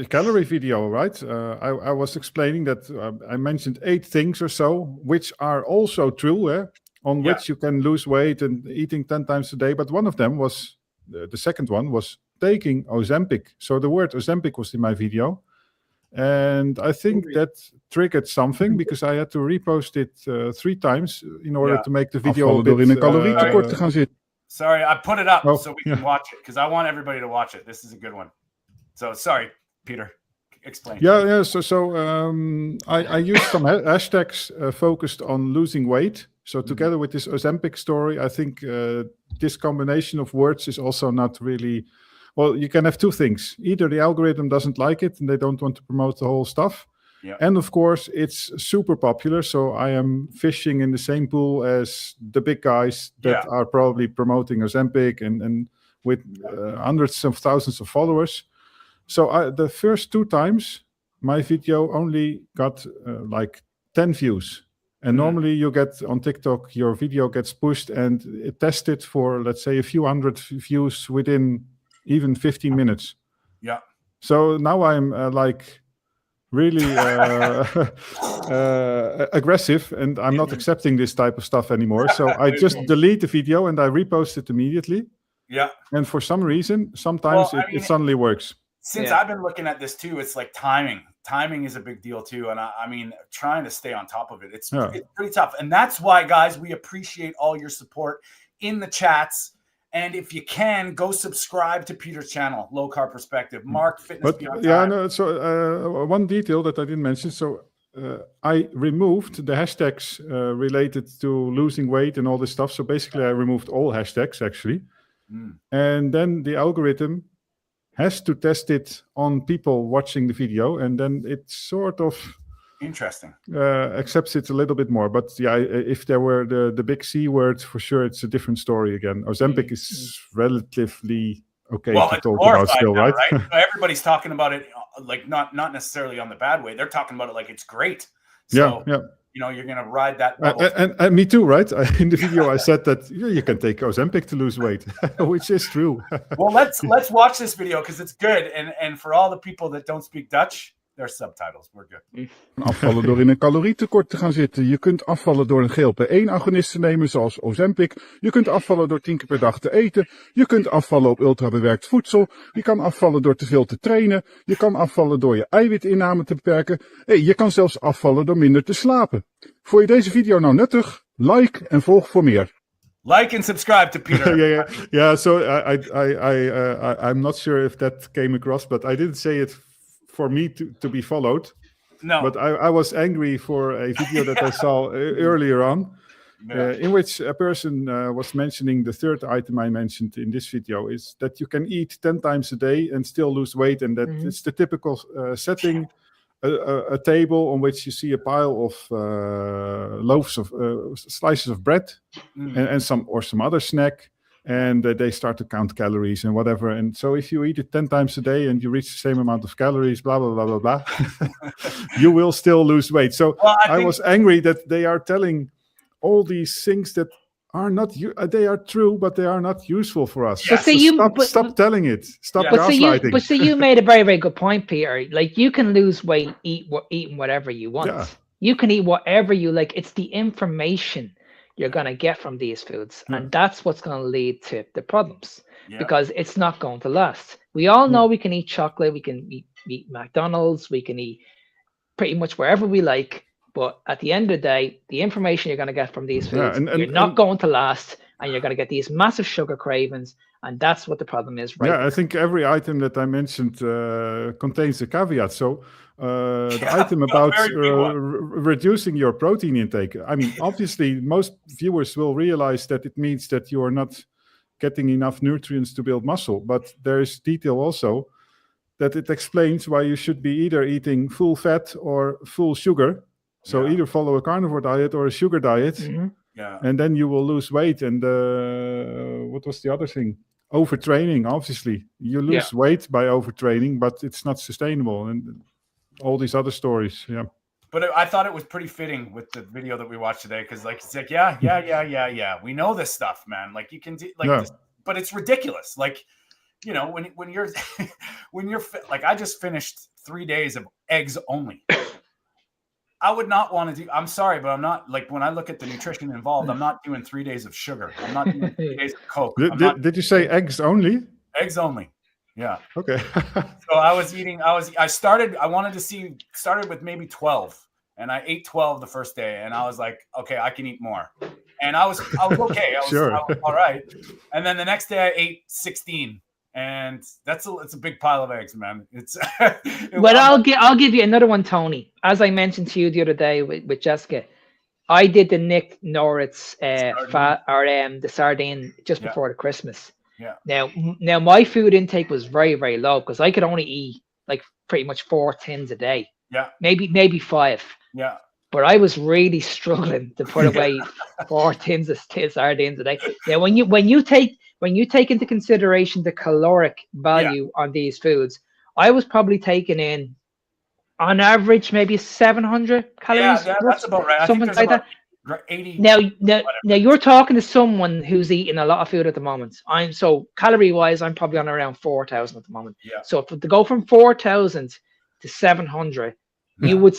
calorie video, right? I was explaining that I mentioned 8 things or so, which are also true, on which you can lose weight and eating 10 times a day. But one of them was, the second one was taking Ozempic. So the word Ozempic was in my video. And I think that triggered something, because I had to repost it 3 times in order to make the video a bit... door in een calorietekort te gaan zitten. Sorry, I put it up so we can watch it, because I want everybody to watch it. This is a good one. So sorry, Peter. Explain. Yeah. So I used some hashtags focused on losing weight. So together with this Ozempic story, I think this combination of words is also not really... Well, you can have 2 things. Either the algorithm doesn't like it and they don't want to promote the whole stuff. Yeah. And of course, it's super popular. So I am fishing in the same pool as the big guys that are probably promoting Ozempic and with hundreds of thousands of followers. So the first 2 times, my video only got like 10 views. And normally you get on TikTok, your video gets pushed and it tested for, let's say, a few hundred views within even 15 minutes. Yeah. So now I'm really aggressive, and I'm not accepting this type of stuff anymore. So I just delete the video and I repost it immediately. Yeah. And for some reason, sometimes it suddenly works. Since I've been looking at this too, it's like timing. Timing is a big deal too. And I mean, trying to stay on top of it, it's pretty tough. And that's why, guys, we appreciate all your support in the chats. And if you can, go subscribe to Peter's channel, Low Carb Perspective, Mark Fitness Beyond Time. So one detail that I didn't mention. So I removed the hashtags related to losing weight and all this stuff. So basically, I removed all hashtags actually. And then the algorithm has to test it on people watching the video, and then it sort of interesting accepts it a little bit more. But yeah, if there were the big C words, for sure it's a different story again. Ozempic is relatively okay to talk about still, now, right? So everybody's talking about it like not necessarily on the bad way. They're talking about it like it's great. So you're going to ride that bubble. And me too, right? In the video, I said that you can take Ozempic to lose weight, which is true. Well, let's watch this video because it's good. And for all the people that don't speak Dutch, there's subtitles. We're good. Afvallen door in een calorietekort te gaan zitten. Je kunt afvallen door een GLP-1-agonist te nemen, zoals Ozempic. Je kunt afvallen door 10 keer per dag te eten. Je kunt afvallen op ultrabewerkt voedsel. Je kan afvallen door te veel te trainen. Je kan afvallen door je eiwitinname te beperken. Je kan zelfs afvallen door minder te slapen. Vond je deze video nou nuttig? Like en volg voor meer. Like and subscribe to Peter. Yeah. So I'm not sure if that came across, but I didn't say it for me to be followed. No. But I was angry for a video that I saw earlier on, in which a person was mentioning the third item I mentioned in this video is that you can eat 10 times a day and still lose weight, and that it's the typical setting, a table on which you see a pile of loaves of slices of bread and some other snack. And they start to count calories and whatever. And so if you eat it 10 times a day and you reach the same amount of calories, blah, blah, blah, blah, blah, you will still lose weight. So I was angry that they are telling all these things that are not, they are true, but they are not useful for us. But so stop telling it. Stop gaslighting. But you made a very, very good point, Peter. Like, you can lose weight eating whatever you want. Yeah. You can eat whatever you like. It's the information you're going to get from these foods, and that's what's going to lead to the problems, because it's not going to last. We all know we can eat chocolate, we can eat McDonald's, we can eat pretty much wherever we like, but at the end of the day, the information you're going to get from these foods, you're not going to last, and you're going to get these massive sugar cravings, and that's what the problem is right now. I think every item that I mentioned contains a caveat. So the item about reducing your protein intake. I mean, obviously, most viewers will realize that it means that you are not getting enough nutrients to build muscle. But there is detail also that it explains why you should be either eating full fat or full sugar. So either follow a carnivore diet or a sugar diet. And then you will lose weight. And what was the other thing? Overtraining, obviously. You lose weight by overtraining, but it's not sustainable. And all these other stories, But I thought it was pretty fitting with the video that we watched today, because it's like, yeah. We know this stuff, man. Like, you can do this, but it's ridiculous. Like, when you're like, I just finished 3 days of eggs only. I would not want to do. I'm sorry, but I'm not, like, when I look at the nutrition involved, I'm not doing 3 days of sugar. I'm not doing 3 days of Coke. Did you say eggs only? Eggs only. Yeah. Okay. So I started with maybe 12, and I ate 12 the first day, and I was like, okay, I can eat more. And I was okay. I was all right. And then the next day I ate 16, and it's a big pile of eggs, man. I'll give you another one, Tony. As I mentioned to you the other day with Jessica, I did the Nick Norris the sardine just before the Christmas. Yeah. Now my food intake was very, very low, because I could only eat like pretty much 4 tins a day. Yeah. Maybe 5. Yeah. But I was really struggling to put away 4 tins of sardines a day. Now, when you take into consideration the caloric value on these foods, I was probably taking in, on average, maybe 700 calories. Yeah, that's about right. Something like that. 80. Now you're talking to someone who's eating a lot of food at the moment. So calorie wise, I'm probably on around 4,000 at the moment. Yeah. So to go from 4,000 to 700, you would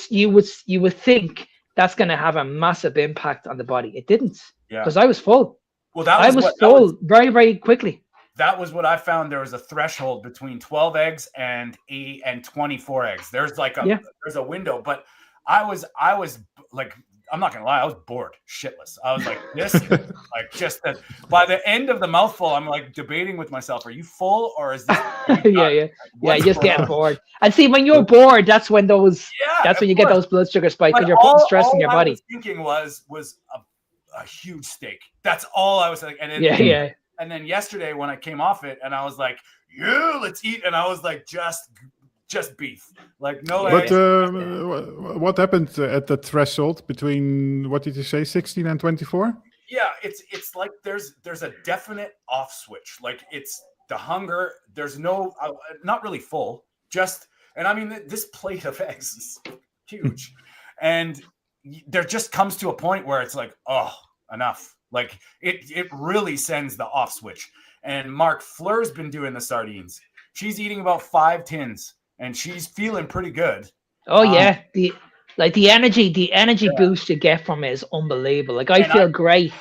think that's going to have a massive impact on the body. It didn't, because I was full. Well, very, very quickly. That was what I found. There was a threshold between 12 eggs and 24 eggs. There's like there's a window, but I was like, I'm not gonna lie, I was bored shitless. I was like, this, like, just that. By the end of the mouthful, I'm like debating with myself: are you full, or is this? You just get bored. And see, when you're bored, that's when you get those blood sugar spikes, because you're putting stress in your body. I was thinking was a huge steak. That's all I was thinking. And then, And then yesterday when I came off it, and I was like, let's eat, and I was like, just beef, like no. But what happened at the threshold between, what did you say, 16 and 24? Yeah, it's like there's a definite off switch. Like, it's the hunger. There's no, not really full. And I mean, this plate of eggs is huge, and there just comes to a point where it's like, oh, enough. Like it really sends the off switch. And Mark Fleur's been doing the sardines. She's eating about 5 tins and she's feeling pretty good. Oh yeah. The energy boost you get from it is unbelievable. Like I feel great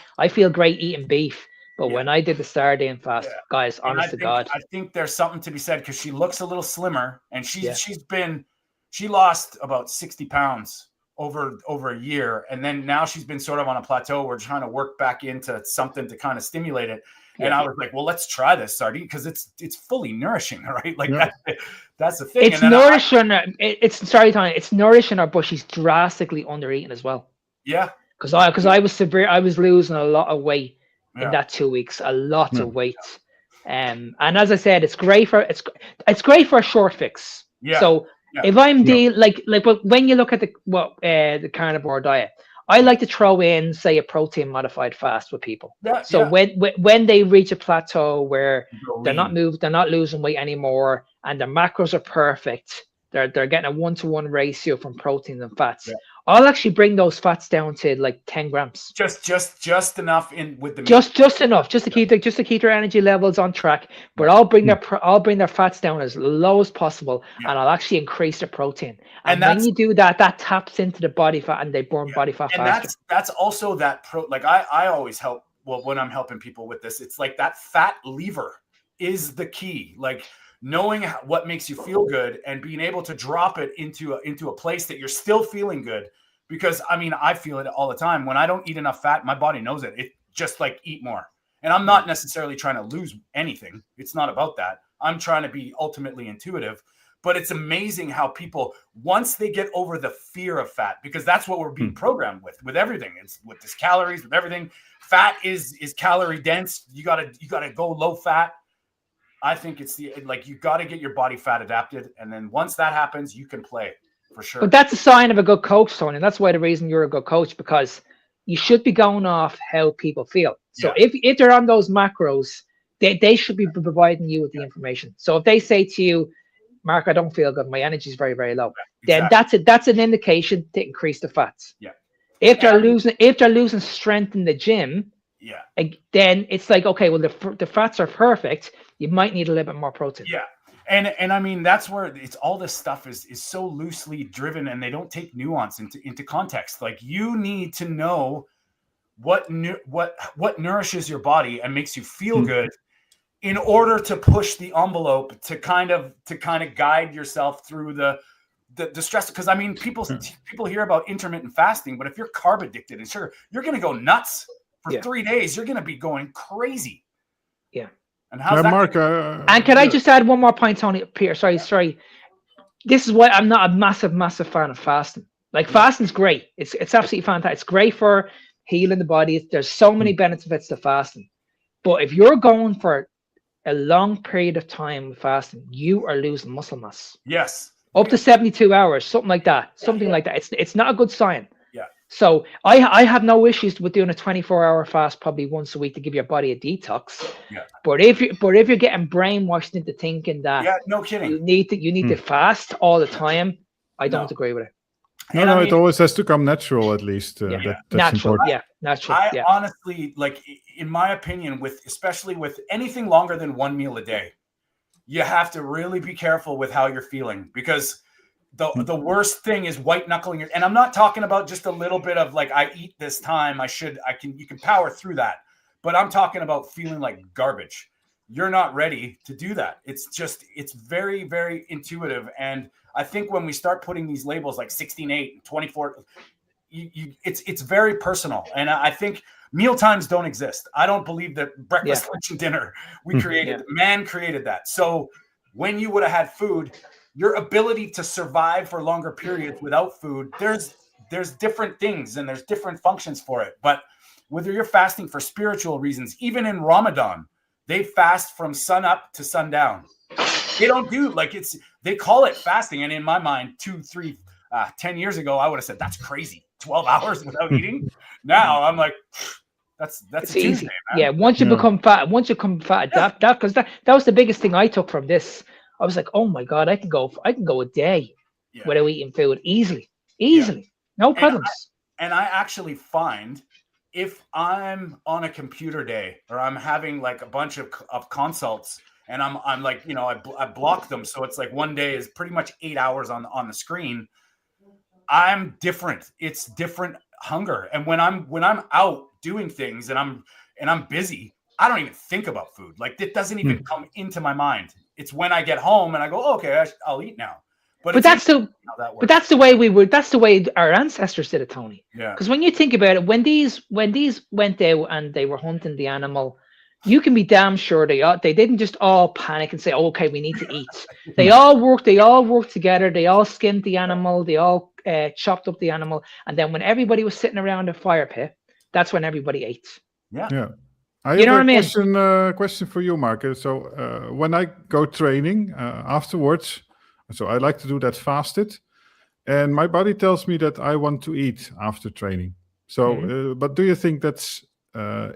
eating beef. But when I did the sardine fast, guys, honest to God. I think there's something to be said because she looks a little slimmer and she lost about 60 pounds over a year. And then now she's been sort of on a plateau. We're trying to work back into something to kind of stimulate it. And I was like, well, let's try this sardine because it's fully nourishing, right? Like that's the thing. It's nourishing. It's nourishing her, but she's drastically under eating as well. Yeah. Because I was losing a lot of weight in that 2 weeks, a lot of weight. And as I said, it's great for a short fix. Yeah. So if I'm when you look at the carnivore diet, I like to throw in, say, a protein modified fast with people. When they reach a plateau where they're not losing weight anymore, and their macros are perfect, they're getting a 1-to-1 ratio from proteins and fats. Yeah. I'll actually bring those fats down to like 10 grams. Just enough in with the meat. Just enough, just to keep their energy levels on track. But I'll bring their fats down as low as possible, and I'll actually increase the protein. And when you do that, that taps into the body fat, and they burn body fat faster. And that's also that I always help. Well, when I'm helping people with this, it's like that fat lever is the key. Like knowing what makes you feel good and being able to drop it into a place that you're still feeling good. Because I mean, I feel it all the time. When I don't eat enough fat, my body knows it. It just like eat more. And I'm not necessarily trying to lose anything. It's not about that. I'm trying to be ultimately intuitive. But it's amazing how people, once they get over the fear of fat, because that's what we're being programmed with everything. It's with this calories, with everything. Fat is calorie dense. You gotta go low fat. I think it's you got to get your body fat adapted. And then once that happens, you can play for sure. But that's a sign of a good coach, Tony. And that's why the reason you're a good coach, because you should be going off how people feel. So if they're on those macros, they should be providing you with the information. So if they say to you, Mark, I don't feel good, my energy is very, very low, then that's an indication to increase the fats. Yeah. If they're losing strength in the gym, then it's like, okay, well, the fats are perfect. You might need a little bit more protein. Yeah. And I mean, that's where it's all this stuff is so loosely driven, and they don't take nuance into context. Like you need to know what nourishes your body and makes you feel good in order to push the envelope to kind of guide yourself through the stress. Because I mean, people hear about intermittent fasting, but if you're carb addicted and sugar, you're going to go nuts for 3 days. You're going to be going crazy. Yeah. And how's that? Mark, and can I just add one more point, Tony? Peter, sorry. This is why I'm not a massive fan of fasting. Like fasting's great. It's absolutely fantastic. It's great for healing the body. There's so many benefits to fasting. But if you're going for a long period of time with fasting, you are losing muscle mass. Yes. Up to 72 hours, something like that. Like that. It's not a good sign. Yeah. So I have no issues with doing a 24-hour fast probably once a week to give your body a detox. Yeah. But if you're getting brainwashed into thinking that no kidding. you need to fast all the time, I don't agree with it. No, it always has to come natural, at least. That's natural. Important. Natural. I honestly, like, in my opinion, especially with anything longer than 1 meal a day, you have to really be careful with how you're feeling, because the worst thing is white knuckling. And I'm not talking about just a little bit of like, I eat this time, you can power through that. But I'm talking about feeling like garbage. You're not ready to do that. It's very, very intuitive. And I think when we start putting these labels like 16-8, 24, it's very personal. And I think meal times don't exist. I don't believe that breakfast, lunch, and dinner we created. Man created that. So when you would have had food, your ability to survive for longer periods without food, there's different things and there's different functions for it. But whether you're fasting for spiritual reasons, even in Ramadan, they fast from sun up to sundown. They don't do they call it fasting. And in my mind, 10 years ago, I would have said, that's crazy. 12 hours without eating. Now I'm like, that's easy. Tuesday, man. Yeah. Once you become fat, adapt that, because that was the biggest thing I took from this. I was like, oh my God, I can go a day without eating food easily. No problems. And I actually find if I'm on a computer day or I'm having like a bunch of consults and I'm like, you know, I block them. So it's like one day is pretty much 8 hours on the screen. I'm different. It's different hunger. And when I'm out doing things and I'm busy, I don't even think about food. Like it doesn't even come into my mind. It's when I get home and I go, oh, okay, I'll eat now. But that's the way our ancestors did it, Tony. Yeah. Because when you think about it, when these went out and they were hunting the animal, you can be damn sure they didn't just all panic and say, oh, okay, we need to eat. They all worked together. They all skinned the animal. They all chopped up the animal. And then when everybody was sitting around a fire pit, that's when everybody ate. Yeah. I have a question for you, Mark. So when I go training afterwards, so I like to do that fasted, and my body tells me that I want to eat after training. So, but do you think that's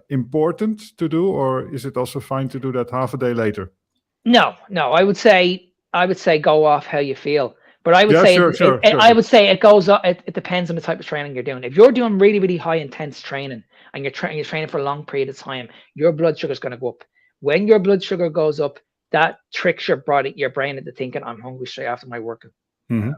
important to do, or is it also fine to do that half a day later? No. I would say go off how you feel. But I would I would say it goes up. It depends on the type of training you're doing. If you're doing really, really high intense training and you're training for a long period of time, your blood sugar is going to go up. When your blood sugar goes up, that tricks your brain into thinking I'm hungry straight after my workout. Mm-hmm.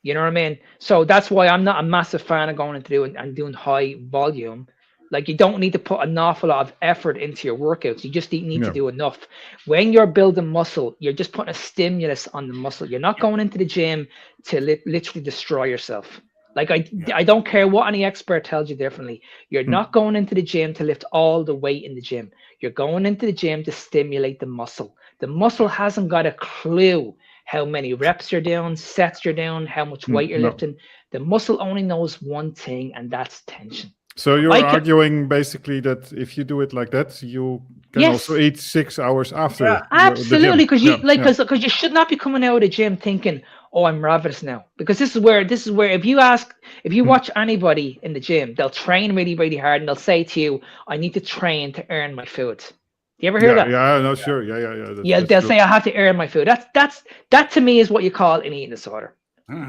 You know what I mean? So that's why I'm not a massive fan of going into doing high volume. Like you don't need to put an awful lot of effort into your workouts. You just need to do enough. When you're building muscle, you're just putting a stimulus on the muscle. You're not going into the gym to literally destroy yourself. Like I don't care what any expert tells you differently. You're not going into the gym to lift all the weight in the gym. You're going into the gym to stimulate the muscle. The muscle hasn't got a clue how many reps you're doing, sets you're doing, how much weight you're lifting. The muscle only knows one thing, and that's tension. So you're arguing basically that if you do it like that, you can also eat 6 hours after. Yeah, absolutely, because you should not be coming out of the gym thinking, "Oh, I'm ravenous now." Because this is where if you watch anybody in the gym, they'll train really, really hard, and they'll say to you, "I need to train to earn my food." Do you ever hear that? Yeah, no, sure, yeah. They'll say, "I have to earn my food." That to me is what you call an eating disorder,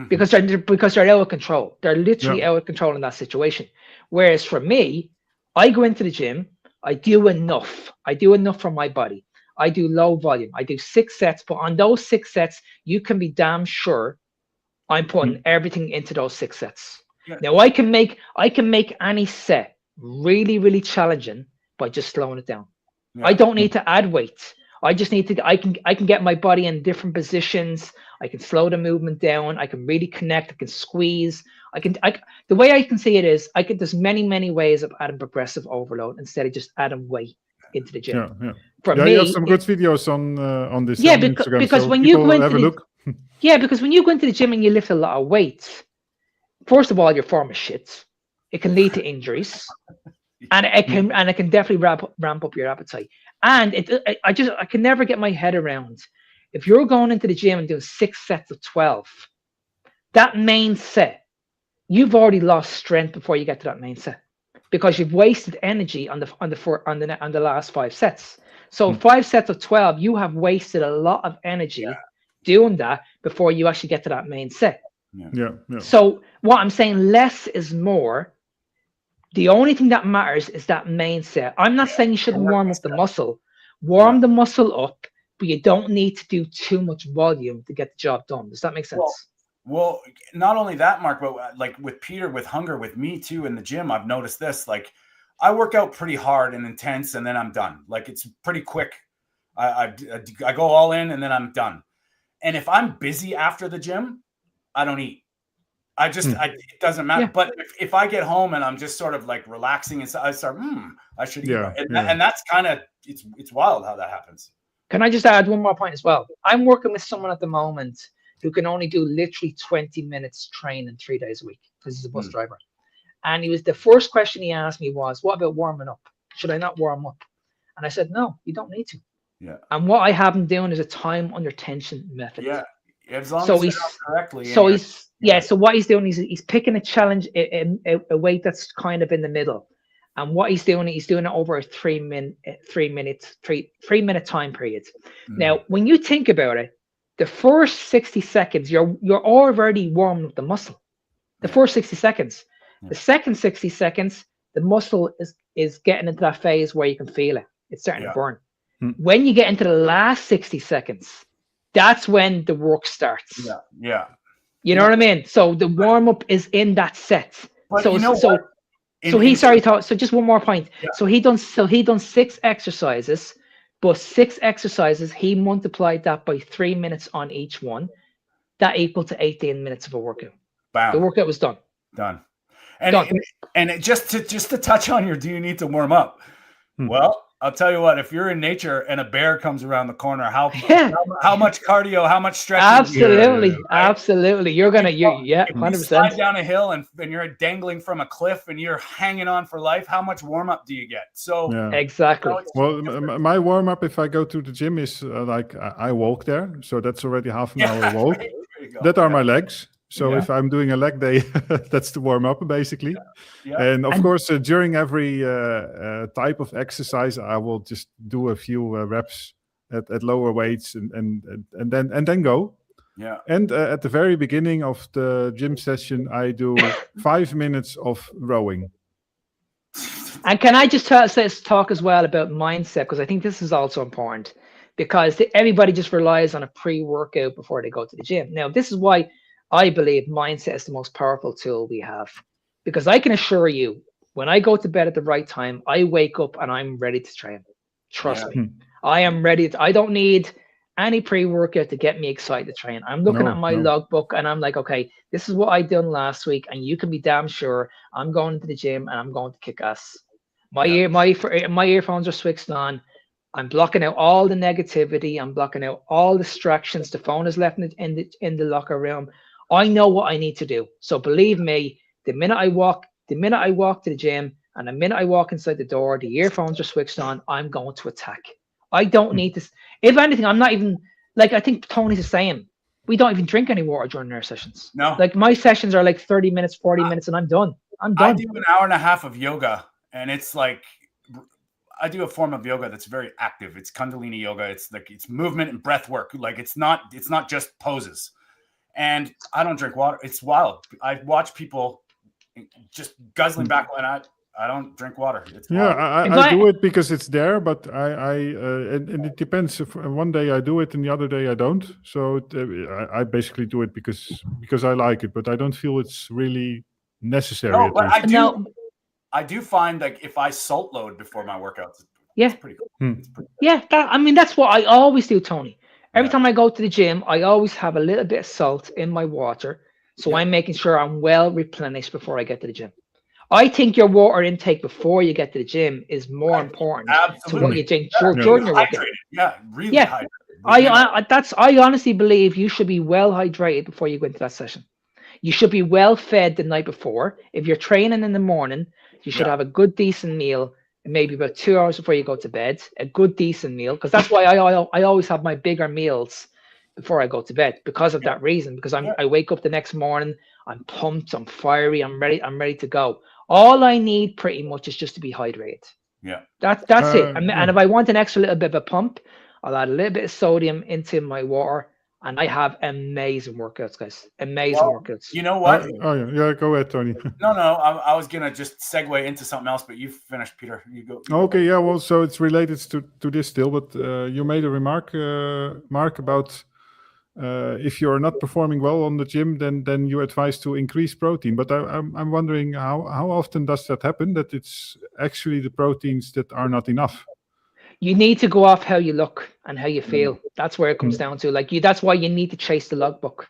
because they're out of control. They're literally out of control in that situation. Whereas for me, I go into the gym, I do enough. I do enough for my body. I do low volume. I do 6 sets, but on those 6 sets, you can be damn sure I'm putting everything into those 6 sets. Yeah. Now I can make any set really, really challenging by just slowing it down. Yeah. I don't need to add weight. I just need to, I can get my body in different positions. I can slow the movement down. I can really connect. I can squeeze. The way I can see it is, there's many, many ways of adding progressive overload instead of just adding weight into the gym. Yeah. For me, you have some good videos on this. Yeah, on Instagram, because so when you go into because when you go into the gym and you lift a lot of weights, first of all, your form is shit. It can lead to injuries, and it can definitely ramp up your appetite. And I can never get my head around, if you're going into the gym and doing 6 sets of 12, that main set, you've already lost strength before you get to that main set, because you've wasted energy on the last 5 sets. So 5 sets of 12, you have wasted a lot of energy doing that before you actually get to that main set. Yeah. So what I'm saying, less is more. The only thing that matters is that main set. I'm not saying you shouldn't warm up the muscle. Warm the muscle up, but you don't need to do too much volume to get the job done. Does that make sense? Well, not only that, Mark, but like with Peter, with hunger, with me too in the gym, I've noticed this. Like I work out pretty hard and intense, and then I'm done. Like it's pretty quick. I go all in and then I'm done. And if I'm busy after the gym, I don't eat. It doesn't matter. Yeah. But if I get home and I'm just sort of like relaxing and so I start, I should eat. And that's kind of, it's wild how that happens. Can I just add one more point as well? I'm working with someone at the moment who can only do literally 20 minutes training 3 days a week because he's a bus driver. And the first question he asked me was, what about warming up? Should I not warm up? And I said, no, you don't need to. Yeah. And what I have him doing is a time under tension method. Yeah. As long as it's done correctly. So what he's doing is he's picking a challenge, a weight that's kind of in the middle. And what he's doing it over a 3 minute time period. Now, when you think about it, the first 60 seconds, you're already warming up the muscle. The first 60 seconds. The second 60 seconds, the muscle is getting into that phase where you can feel it. It's starting to burn. When you get into the last 60 seconds, that's when the work starts. Yeah. You know what I mean? So the warm up is in that set. But So you know so what? So just one more point. Yeah. So he done 6 exercises, but 6 exercises he multiplied that by 3 minutes on each one. That equal to 18 minutes of a workout. Bam. The workout was done. And it just to touch on your, do you need to warm up? Well, I'll tell you what, if you're in nature and a bear comes around the corner, how much cardio, how much stretching? Absolutely. You're 100%. You slide down a hill and you're dangling from a cliff and you're hanging on for life, how much warm up do you get? So exactly. My warm up, if I go to the gym, is like I walk there, so that's already half an hour walk. Right. That are my legs. So if I'm doing a leg day, that's the warm up basically. And of course, during every type of exercise, I will just do a few reps at lower weights and then go. Yeah. And at the very beginning of the gym session, I do 5 minutes of rowing. And can I just talk as well about mindset, because I think this is also important, because everybody just relies on a pre-workout before they go to the gym. Now, this is why I believe mindset is the most powerful tool we have, because I can assure you, when I go to bed at the right time, I wake up and I'm ready to train. Trust me, I am ready. I don't need any pre-workout to get me excited to train. I'm looking at my logbook and I'm like, okay, this is what I done last week, and you can be damn sure I'm going to the gym and I'm going to kick ass. My earphones are switched on. I'm blocking out all the negativity. I'm blocking out all distractions. The phone is left in the locker room. I know what I need to do. So believe me, the minute I walk to the gym and the minute I walk inside the door, the earphones are switched on, I'm going to attack. I don't need this. If anything, I'm not even, like, I think Tony's the same. We don't even drink any water during our sessions. No. Like, my sessions are like 30 minutes, 40 minutes, and I'm done. I do an hour and a half of yoga, and it's like, I do a form of yoga that's very active. It's Kundalini yoga. It's like, it's movement and breath work. Like, it's not just poses. And I don't drink water. It's wild. I watch people just guzzling back when I don't drink water. It's wild. I do it because it's there, but and it depends. If one day I do it and the other day I don't. So I basically do it because I like it, but I don't feel it's really necessary. No, but I do find, like, if I salt load before my workouts, it's pretty cool. It's pretty cool. That's what I always do, Tony. Every time I go to the gym, I always have a little bit of salt in my water. So I'm making sure I'm well replenished before I get to the gym. I think your water intake before you get to the gym is more important to what you drink during your workout. Yeah, really hydrated. I honestly believe you should be well hydrated before you go into that session. You should be well fed the night before. If you're training in the morning, you should have a good, decent meal, maybe about 2 hours before you go to bed, a good, decent meal. Because that's why I always have my bigger meals before I go to bed, because of that reason. Because I wake up the next morning, I'm pumped, I'm fiery, I'm ready to go. All I need pretty much is just to be hydrated. Yeah. That's it. And if I want an extra little bit of a pump, I'll add a little bit of sodium into my water. And I have amazing workouts, guys. Amazing workouts. You know what? Go ahead, Tony. No. I was gonna just segue into something else, but you finished, Peter. You go. Okay, yeah. Well, so it's related to this still, but you made a remark, Mark, about if you're not performing well on the gym, then you advise to increase protein. But I'm wondering how often does that happen? That it's actually the proteins that are not enough. You need to go off how you look and how you feel. That's where it comes down to. Like, that's why you need to chase the logbook.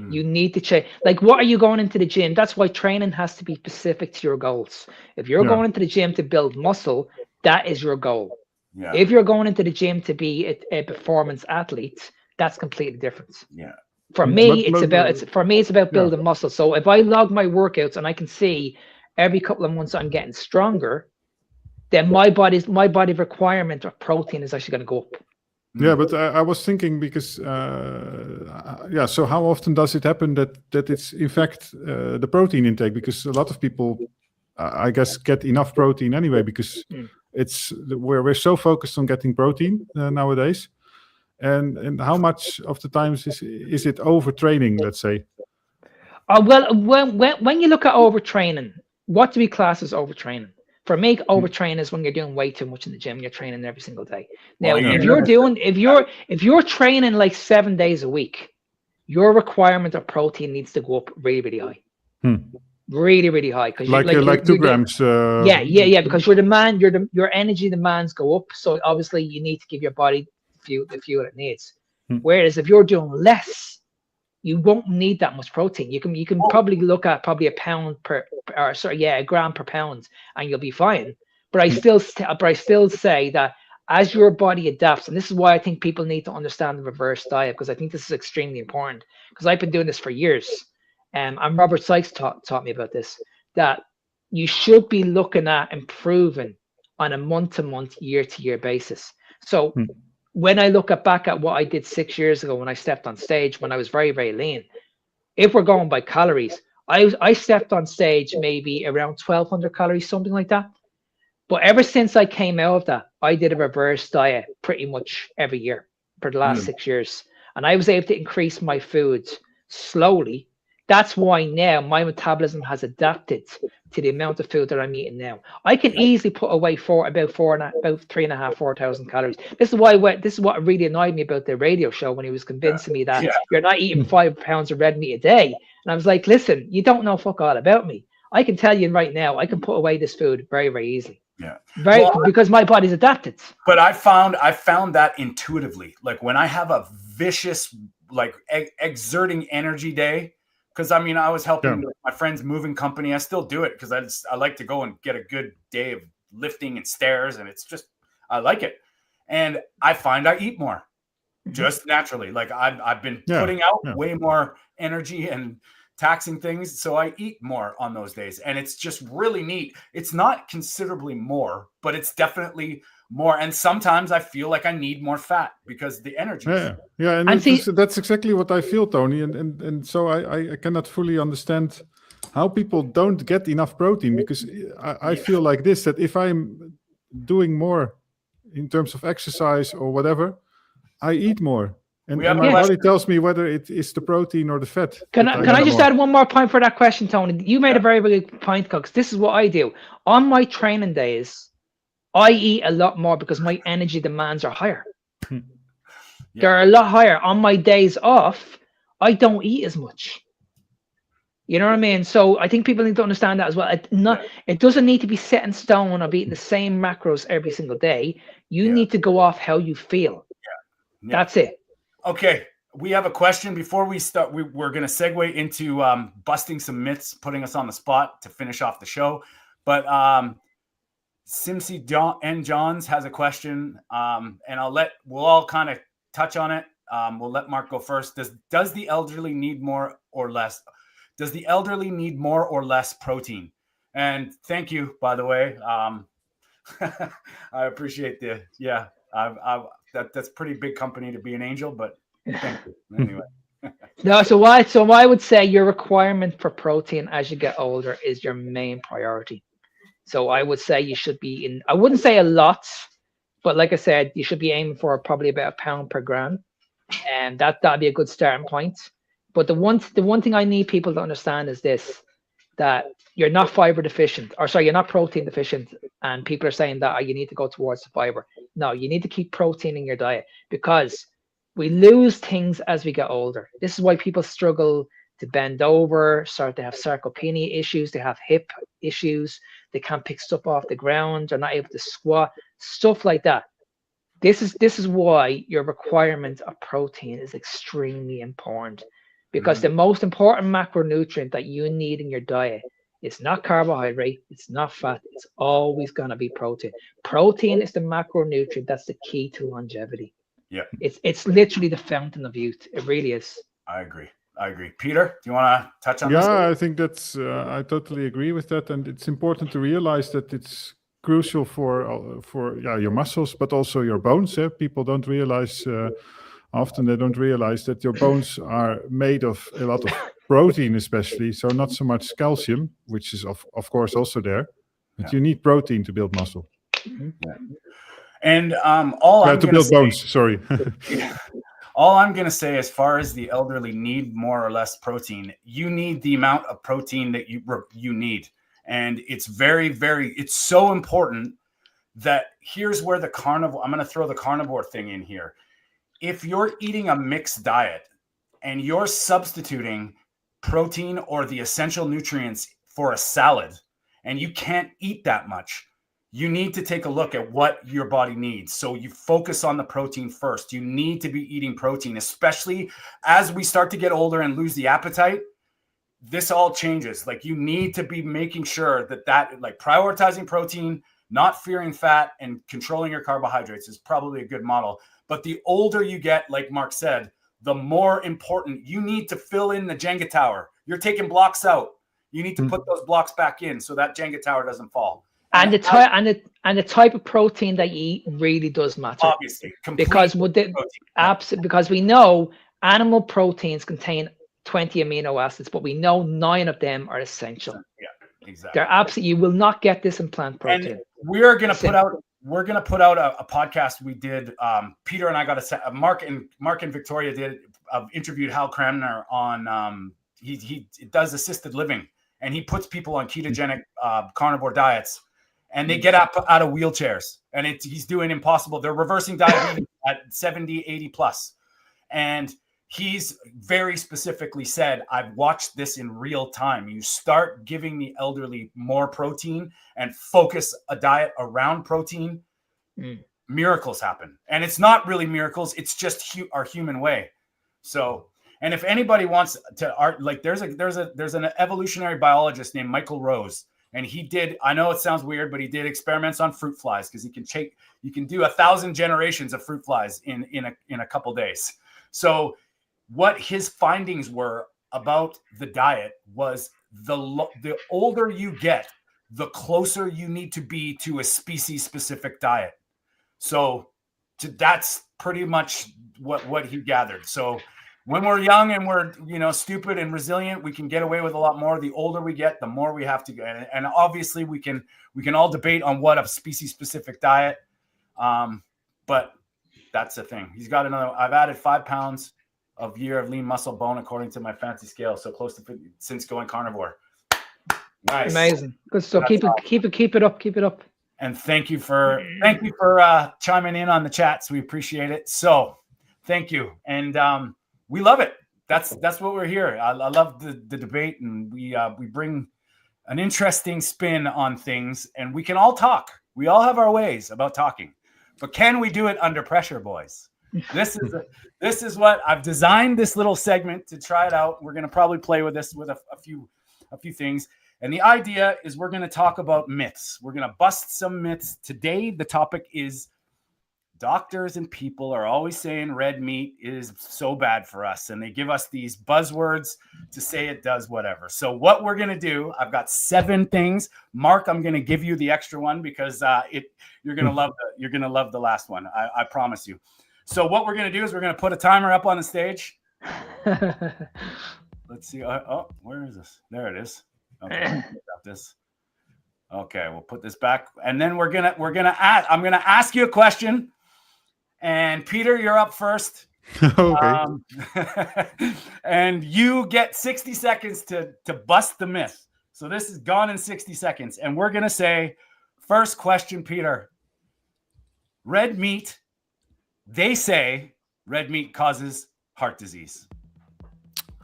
You need to chase. Like, what are you going into the gym? That's why training has to be specific to your goals. If you're going into the gym to build muscle, that is your goal. Yeah. If you're going into the gym to be a performance athlete, that's completely different. Yeah. For me, it's about building muscle. So if I log my workouts and I can see every couple of months I'm getting stronger, then my body requirement of protein is actually going to go up. Yeah, but I was thinking because, so how often does it happen that it's in fact the protein intake? Because a lot of people, I guess, get enough protein anyway, because we're so focused on getting protein nowadays. And how much of the times is it overtraining, let's say? Well, when you look at overtraining, what do we class as overtraining? For me, overtraining is when you're doing way too much in the gym. You're training every single day. Now, if you're training like 7 days a week, your requirement of protein needs to go up really, really high. Really, really high. Because like 2 grams. Because your energy demands go up. So obviously you need to give your body the fuel it needs. Whereas if you're doing less, you won't need that much protein. You can probably look at a gram per pound, and you'll be fine. But I still say that as your body adapts, and this is why I think people need to understand the reverse diet, because I think this is extremely important. Because I've been doing this for years, and Robert Sykes taught me about this. That you should be looking at improving on a month-to-month, year-to-year basis. So when I look back at what I did 6 years ago when I stepped on stage, when I was very, very lean, if we're going by calories, I stepped on stage maybe around 1,200 calories, something like that. But ever since I came out of that, I did a reverse diet pretty much every year for the last 6 years. And I was able to increase my foods slowly. That's why now my metabolism has adapted to the amount of food that I'm eating now. I can easily put away about 4,500 calories. This is what really annoyed me about the radio show when he was convincing me that you're not eating 5 pounds of red meat a day. And I was like, listen, you don't know fuck all about me. I can tell you right now, I can put away this food very, very easily. Because my body's adapted. But I found that intuitively. Like when I have a vicious, like exerting energy day, because I mean, I was helping my friend's moving company. I still do it because I like to go and get a good day of lifting and stairs, and it's just I like it. And I find I eat more, just naturally. Like I've been putting out way more energy and taxing things, so I eat more on those days, and it's just really neat. It's not considerably more, but it's definitely more. And sometimes I feel like I need more fat because the energy. And that's exactly what I feel, Tony. And so I cannot fully understand how people don't get enough protein, because I feel like this, that if I'm doing more in terms of exercise or whatever, I eat more. And my body tells me whether it is the protein or the fat. Can I just add one more point for that question, Tony? You made a very, very good point, because this is what I do. On my training days, I eat a lot more because my energy demands are higher. They're a lot higher. On my days off, I don't eat as much. You know what I mean? So I think people need to understand that as well. It doesn't need to be set in stone of eating the same macros every single day. You need to go off how you feel. That's it. Okay, we have a question before we start. We're going to segue into busting some myths, putting us on the spot to finish off the show. But Simsy N. Johns has a question, and we'll all kind of touch on it. We'll let Mark go first. Does the elderly need more or less? Does the elderly need more or less protein? And thank you, by the way. I appreciate that's pretty big company to be an angel, but thank you. Anyway. No, so I would say your requirement for protein as you get older is your main priority. So I would say you should be I wouldn't say a lot, but like I said, you should be aiming for probably about 1 pound per gram. And that'd be a good starting point. But the one thing I need people to understand is this, that you're not fiber deficient, you're not protein deficient. And people are saying that you need to go towards the fiber. No, you need to keep protein in your diet, because we lose things as we get older. This is why people struggle to bend over, start to have sarcopenia issues, they have hip issues, they can't pick stuff off the ground, they're not able to squat, stuff like that. This is why your requirement of protein is extremely important, because the most important macronutrient that you need in your diet is not carbohydrate, it's not fat, it's always going to be protein. Protein is the macronutrient that's the key to longevity. Yeah. It's literally the fountain of youth. It really is. I agree. Peter, do you want to touch on this? Yeah, I think that's, I totally agree with that. And it's important to realize that it's crucial for your muscles, but also your bones. People don't realize, often they don't realize that your bones are made of a lot of protein, especially. So not so much calcium, which is of course also there, but you need protein to build muscle. Yeah. And to build bones, sorry. All I'm going to say, as far as the elderly need more or less protein, you need the amount of protein that you need. And it's it's so important that here's where the carnivore, I'm going to throw the carnivore thing in here. If you're eating a mixed diet and you're substituting protein or the essential nutrients for a salad, and you can't eat that much, you need to take a look at what your body needs. So you focus on the protein first. You need to be eating protein, especially as we start to get older and lose the appetite. This all changes. Like, you need to be making sure that like prioritizing protein, not fearing fat, and controlling your carbohydrates is probably a good model. But the older you get, like Mark said, the more important you need to fill in the Jenga tower. You're taking blocks out. You need to put those blocks back in so that Jenga tower doesn't fall. And the type and the type of protein that you eat really does matter. Obviously, because because we know animal proteins contain 20 amino acids, but we know 9 of them are essential. Yeah, exactly. They're absolutely, you will not get this in plant protein. And we're going to put out a podcast we did. Peter and I got Mark and Victoria interviewed Hal Cramner on, he does assisted living, and he puts people on ketogenic carnivore diets, and they get up out of wheelchairs, and he's doing impossible. They're reversing diabetes at 70, 80 plus. And he's very specifically said, I've watched this in real time. You start giving the elderly more protein and focus a diet around protein, miracles happen. And it's not really miracles. It's just our human way. So, and if anybody wants to like, there's an evolutionary biologist named Michael Rose. And he did, I know it sounds weird, but he did experiments on fruit flies, because you can do 1,000 generations of fruit flies in a couple days. So what his findings were about the diet was the older you get, the closer you need to be to a species specific diet. So that's pretty much what he gathered. So when we're young and we're, stupid and resilient, we can get away with a lot more. The older we get, the more we have to get. And obviously we can all debate on what a species specific diet. But that's the thing. I've added 5 pounds of year of lean muscle bone, according to my fancy scale. So close to 50 since going carnivore. Nice. Amazing. Good stuff. Keep it up. And thank you for chiming in on the chats. We appreciate it. So thank you. And, we love it. That's what we're here. I love the debate, and we bring an interesting spin on things, and we can all talk. We all have our ways about talking, but can we do it under pressure, boys? This is what I've designed this little segment to try it out. We're going to probably play with this with a few things. And the idea is we're going to talk about myths. We're going to bust some myths. Today, the topic is doctors and people are always saying red meat is so bad for us, and they give us these buzzwords to say it does whatever. So what we're going to do, I've got 7 things. Mark, I'm going to give you the extra one because you're going to love the last one. I promise you. So what we're going to do is we're going to put a timer up on the stage. Let's see. Where is this? There it is. Okay. Got this. Okay. We'll put this back, and then I'm going to ask you a question. And Peter, you're up first. Okay. And you get 60 seconds to bust the myth. So this is gone in 60 seconds. And we're going to say, first question, Peter. Red meat, they say red meat causes heart disease.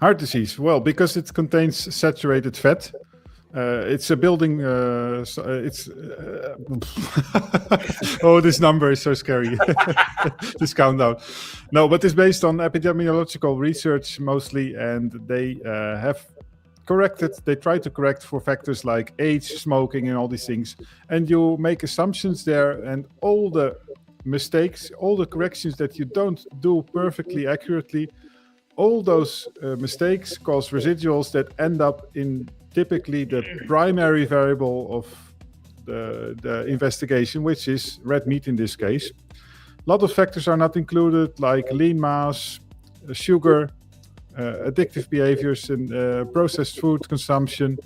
Heart disease. Well, because it contains saturated fat. It's a building. This number is so scary. This countdown. No, but it's based on epidemiological research mostly, and they try to correct for factors like age, smoking, and all these things. And you make assumptions there, and all the mistakes, all the corrections that you don't do perfectly accurately, all those mistakes cause residuals that end up in typically the primary variable of the investigation, which is red meat in this case. A lot of factors are not included, like lean mass, sugar, addictive behaviors, and processed food consumption.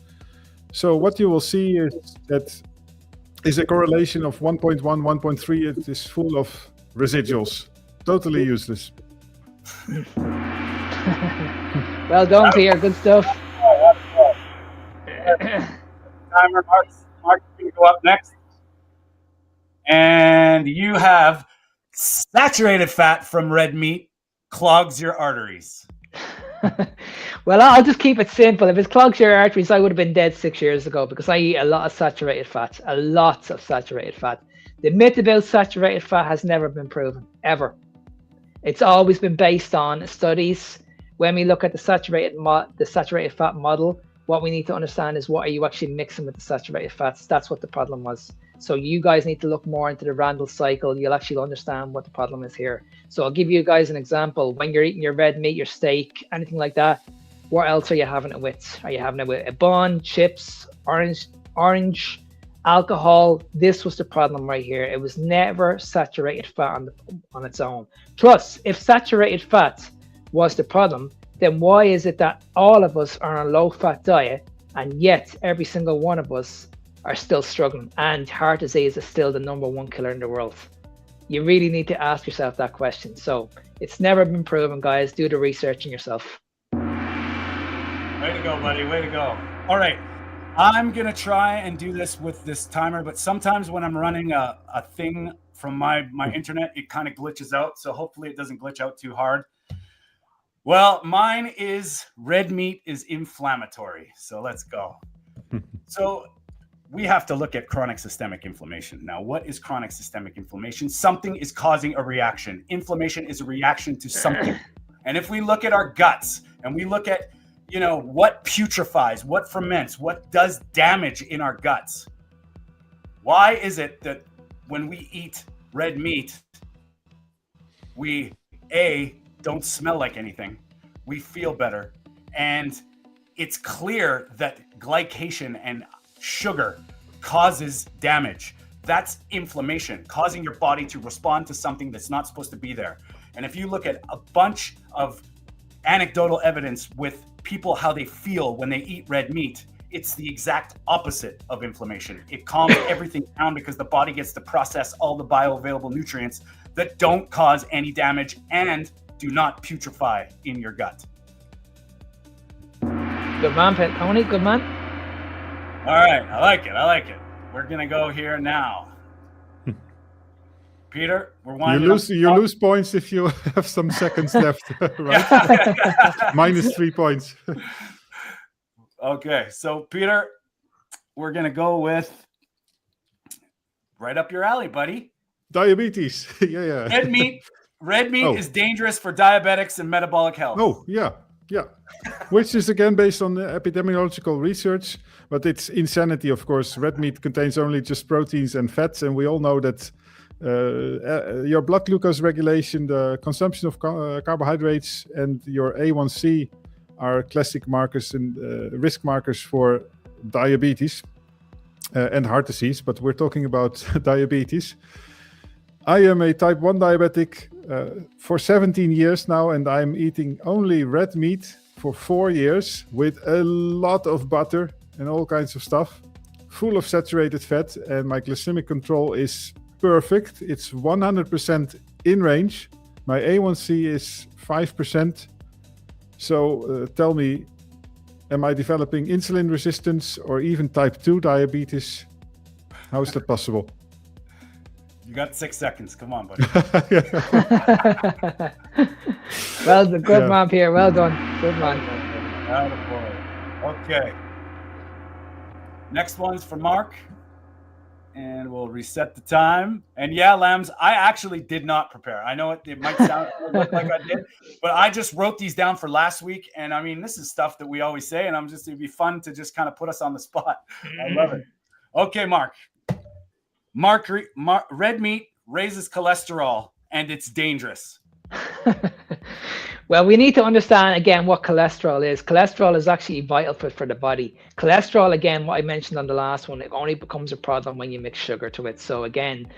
So what you will see is that is a correlation of 1.1, 1.3. It is full of residuals, totally useless. Well done, Peter. Good stuff. timer. Mark, you can go up next. And you have saturated fat from red meat clogs your arteries. Well, I'll just keep it simple. If it clogs your arteries, I would have been dead 6 years ago because I eat a lot of saturated fat, a lot of saturated fat. The myth about saturated fat has never been proven, ever. It's always been based on studies. When we look at the saturated fat model, what we need to understand is what are you actually mixing with the saturated fats? That's what the problem was. So you guys need to look more into the Randall cycle. You'll actually understand what the problem is here. So I'll give you guys an example. When you're eating your red meat, your steak, anything like that, what else are you having it with? Are you having it with a bun, chips, orange, alcohol? This was the problem right here. It was never saturated fat on its own. Plus, if saturated fat was the problem, then why is it that all of us are on a low-fat diet and yet every single one of us are still struggling and heart disease is still the #1 killer in the world? You really need to ask yourself that question. So it's never been proven, guys. Do the research on yourself. Way to go, buddy. Way to go. All right. I'm going to try and do this with this timer, but sometimes when I'm running a thing from my internet, it kind of glitches out. So hopefully it doesn't glitch out too hard. Well, mine is red meat is inflammatory. So let's go. So we have to look at chronic systemic inflammation. Now, what is chronic systemic inflammation? Something is causing a reaction. Inflammation is a reaction to something. And if we look at our guts and we look at, what putrefies, what ferments, what does damage in our guts, why is it that when we eat red meat, we, don't smell like anything, we feel better, and it's clear that glycation and sugar causes damage. That's inflammation, causing your body to respond to something that's not supposed to be there. And if you look at a bunch of anecdotal evidence with people, how they feel when they eat red meat, it's the exact opposite of inflammation. It calms everything down because the body gets to process all the bioavailable nutrients that don't cause any damage and do not putrefy in your gut. Good man, Tony. Good man. All right, I like it. We're gonna go here now. Peter, we're winding up. You lose points if you have some seconds left, right? Minus 3 points. Okay, so Peter, we're gonna go with right up your alley, buddy. Diabetes. Yeah. Red meat is dangerous for diabetics and metabolic health. Oh, yeah. Which is again based on the epidemiological research, but it's insanity, of course. Red meat contains only just proteins and fats, and we all know that your blood glucose regulation, the consumption of carbohydrates, and your A1C are classic markers and risk markers for diabetes and heart disease, but we're talking about diabetes. I am a type 1 diabetic for 17 years now, and I'm eating only red meat for 4 years with a lot of butter and all kinds of stuff, full of saturated fat, and my glycemic control is perfect. It's 100% in range. My A1C is 5%. So tell me, am I developing insulin resistance or even type 2 diabetes? How is that possible? You got 6 seconds. Come on, buddy. Well, the good man, Pierre. Well done. Good man. Okay. Next one's for Mark. And we'll reset the time. And yeah, Lambs, I actually did not prepare. I know it might sound like I did, but I just wrote these down for last week. And I mean, this is stuff that we always say, and it'd be fun to just kind of put us on the spot. I love it. Okay, Mark, red meat raises cholesterol and it's dangerous. Well, we need to understand again what cholesterol is. Cholesterol is actually vital for the body. Cholesterol, again, what I mentioned on the last one, it only becomes a problem when you mix sugar to it. So again,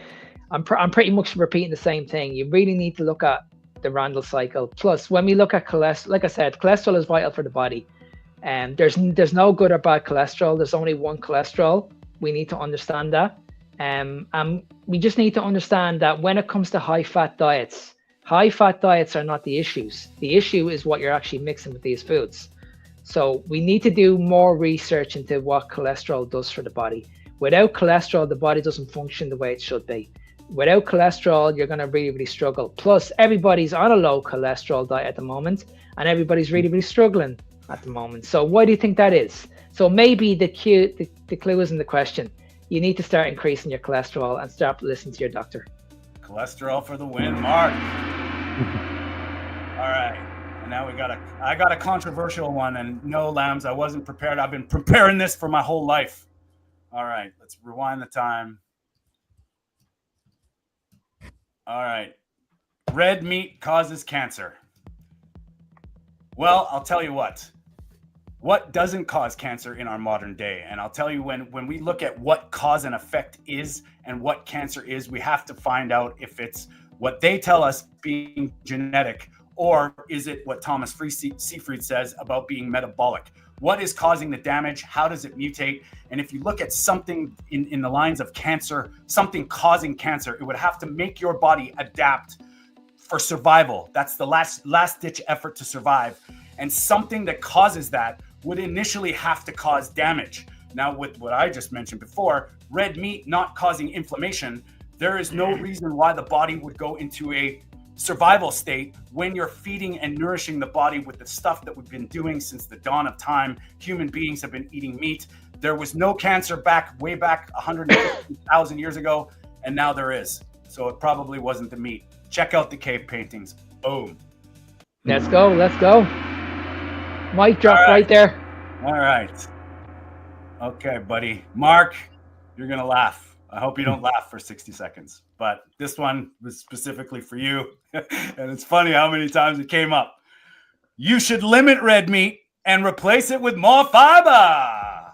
I'm pretty much repeating the same thing. You really need to look at the Randall cycle. Plus, when we look at cholesterol, like I said, cholesterol is vital for the body. And there's no good or bad cholesterol. There's only one cholesterol. We need to understand that. We just need to understand that when it comes to high-fat diets are not the issues. The issue is what you're actually mixing with these foods. So we need to do more research into what cholesterol does for the body. Without cholesterol, the body doesn't function the way it should be. Without cholesterol, you're going to really, really struggle. Plus, everybody's on a low cholesterol diet at the moment, and everybody's really, really struggling at the moment. So why do you think that is? So maybe the clue is in the question. You need to start increasing your cholesterol and start listening to your doctor. Cholesterol for the win, Mark. All right. And now I got a controversial one, and no, Lambs, I wasn't prepared. I've been preparing this for my whole life. All right, let's rewind the time. All right. Red meat causes cancer. Well, I'll tell you what doesn't cause cancer in our modern day. And I'll tell you, when we look at what cause and effect is and what cancer is, we have to find out if it's what they tell us being genetic, or is it what Thomas Seyfried says about being metabolic? What is causing the damage? How does it mutate? And if you look at something in the lines of cancer, something causing cancer, it would have to make your body adapt for survival. That's the last ditch effort to survive. And something that causes that would initially have to cause damage. Now, with what I just mentioned before, red meat not causing inflammation, there is no reason why the body would go into a survival state when you're feeding and nourishing the body with the stuff that we've been doing since the dawn of time. Human beings have been eating meat. There was no cancer way back 150,000 years ago, and now there is. So it probably wasn't the meat. Check out the cave paintings. Boom. Let's go. Mic drop right there. All right. Okay, buddy. Mark, you're going to laugh. I hope you don't laugh for 60 seconds. But this one was specifically for you. And it's funny how many times it came up. You should limit red meat and replace it with more fiber.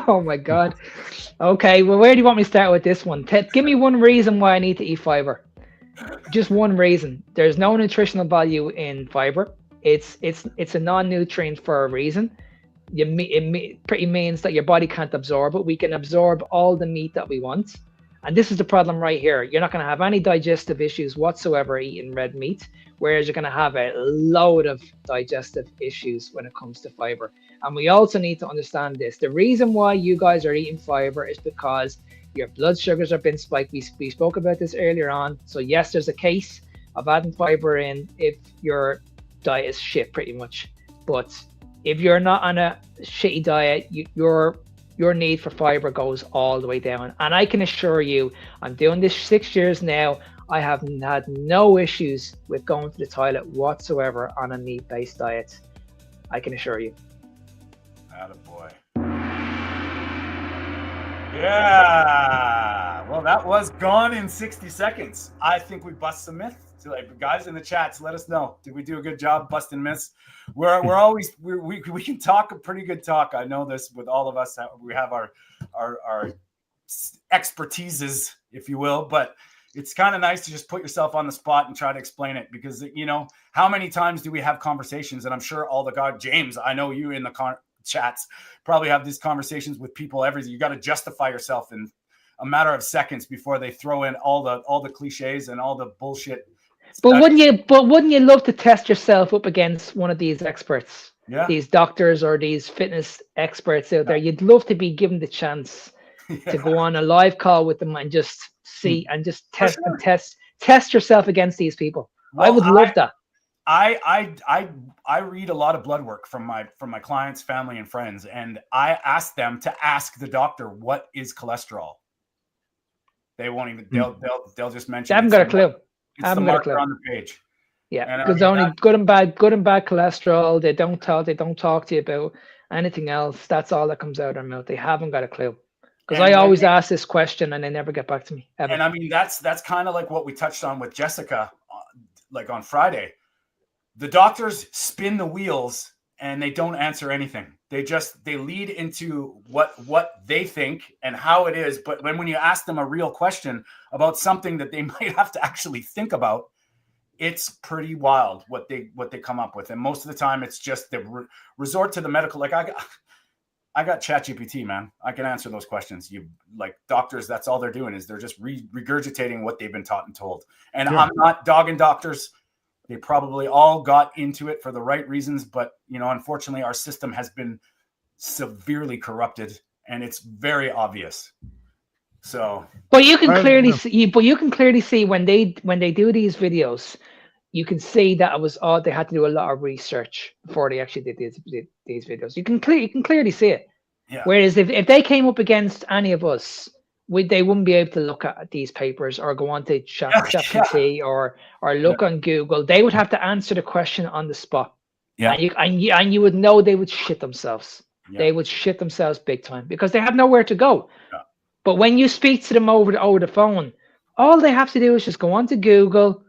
Oh, my God. Okay, well, where do you want me to start with this one? Give me one reason why I need to eat fiber. Just one reason. There's no nutritional value in fiber. It's a non-nutrient for a reason. It pretty means that your body can't absorb it. We can absorb all the meat that we want. And this is the problem right here. You're not going to have any digestive issues whatsoever eating red meat, whereas you're going to have a load of digestive issues when it comes to fiber. And we also need to understand this. The reason why you guys are eating fiber is because your blood sugars have been spiked. We spoke about this earlier on. So yes, there's a case of adding fiber in if your diet is shit, pretty much. But if you're not on a shitty diet, your need for fiber goes all the way down. And I can assure you, I'm doing this 6 years now. I have had no issues with going to the toilet whatsoever on a meat-based diet. I can assure you. Attaboy. Yeah. Well, that was gone in 60 seconds. I think we bust some myths. So, like, guys in the chats, let us know. Did we do a good job busting myths? We're always we can talk a pretty good talk. I know this with all of us. We have our expertises, if you will, but it's kind of nice to just put yourself on the spot and try to explain it, because, you know, how many times do we have conversations? And I'm sure James, I know you in the chats probably have these conversations with people every. You got to justify yourself in a matter of seconds before they throw in all the cliches and all the bullshit. But wouldn't you love to test yourself up against one of these experts? Yeah. These doctors or these fitness experts out there. You'd love to be given the chance to go on a live call with them and just see and just test yourself against these people. Well, I would love that. I read a lot of blood work from my clients, family, and friends, and I ask them to ask the doctor, what is cholesterol? They won't even. They'll just mention. I haven't got a clue. It's the marker on the page. Yeah, because only good and bad cholesterol. They don't talk to you about anything else. That's all that comes out of their mouth. They haven't got a clue. Because I always ask this question and they never get back to me. Ever. And I mean, that's kind of like what we touched on with Jessica, like on Friday. The doctors spin the wheels and they don't answer anything. They lead into what they think and how it is. But when you ask them a real question about something that they might have to actually think about, it's pretty wild what they come up with. And most of the time it's just they resort to the medical. Like I got ChatGPT, man. I can answer those questions. You like doctors, that's all they're doing is they're just regurgitating what they've been taught and told. And I'm not dogging doctors. They probably all got into it for the right reasons, but unfortunately, our system has been severely corrupted, and it's very obvious. So, but you can clearly see. But you can clearly see when they do these videos, you can see that it was they had to do a lot of research before they actually did these videos. You can clearly see it. Yeah. Whereas if they came up against any of us, they wouldn't be able to look at these papers or go on to ChatGPT or look on Google. They would have to answer the question on the spot. Yeah. And you would know they would shit themselves. Yeah. They would shit themselves big time because they have nowhere to go. Yeah. But when you speak to them over the phone, all they have to do is just go on to Google,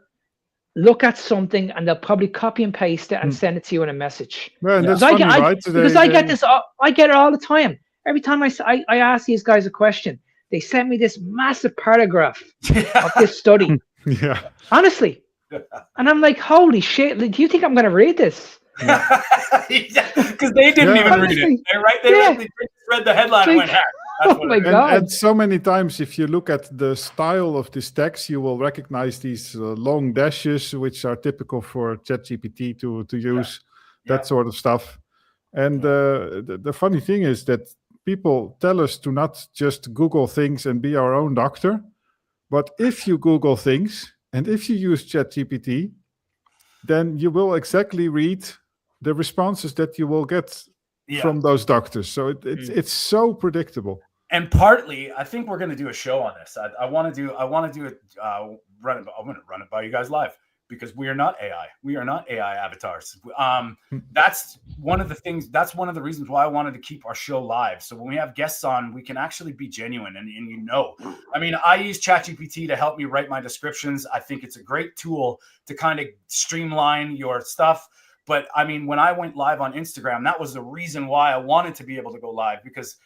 look at something, and they'll probably copy and paste it and send it to you in a message. Well, that's funny, right? Because I get this, I get it all the time. Every time I ask these guys a question, they send me this massive paragraph of this study. Yeah. Honestly. And I'm like, holy shit, do you think I'm going to read this? Because they didn't even read it. They just read the headline and went, oh my God. And so many times, if you look at the style of this text, you will recognize these long dashes, which are typical for ChatGPT to use, that sort of stuff. And the funny thing is that people tell us to not just Google things and be our own doctor. But if you Google things and if you use ChatGPT, then you will exactly read the responses that you will get from those doctors. So it's so predictable. And partly, I think we're going to do a show on this. I want to do it. I'm going to run it by you guys live because we are not AI. We are not AI avatars. That's one of the things. That's one of the reasons why I wanted to keep our show live. So when we have guests on, we can actually be genuine. And I mean, I use ChatGPT to help me write my descriptions. I think it's a great tool to kind of streamline your stuff. But I mean, when I went live on Instagram, that was the reason why I wanted to be able to go live, because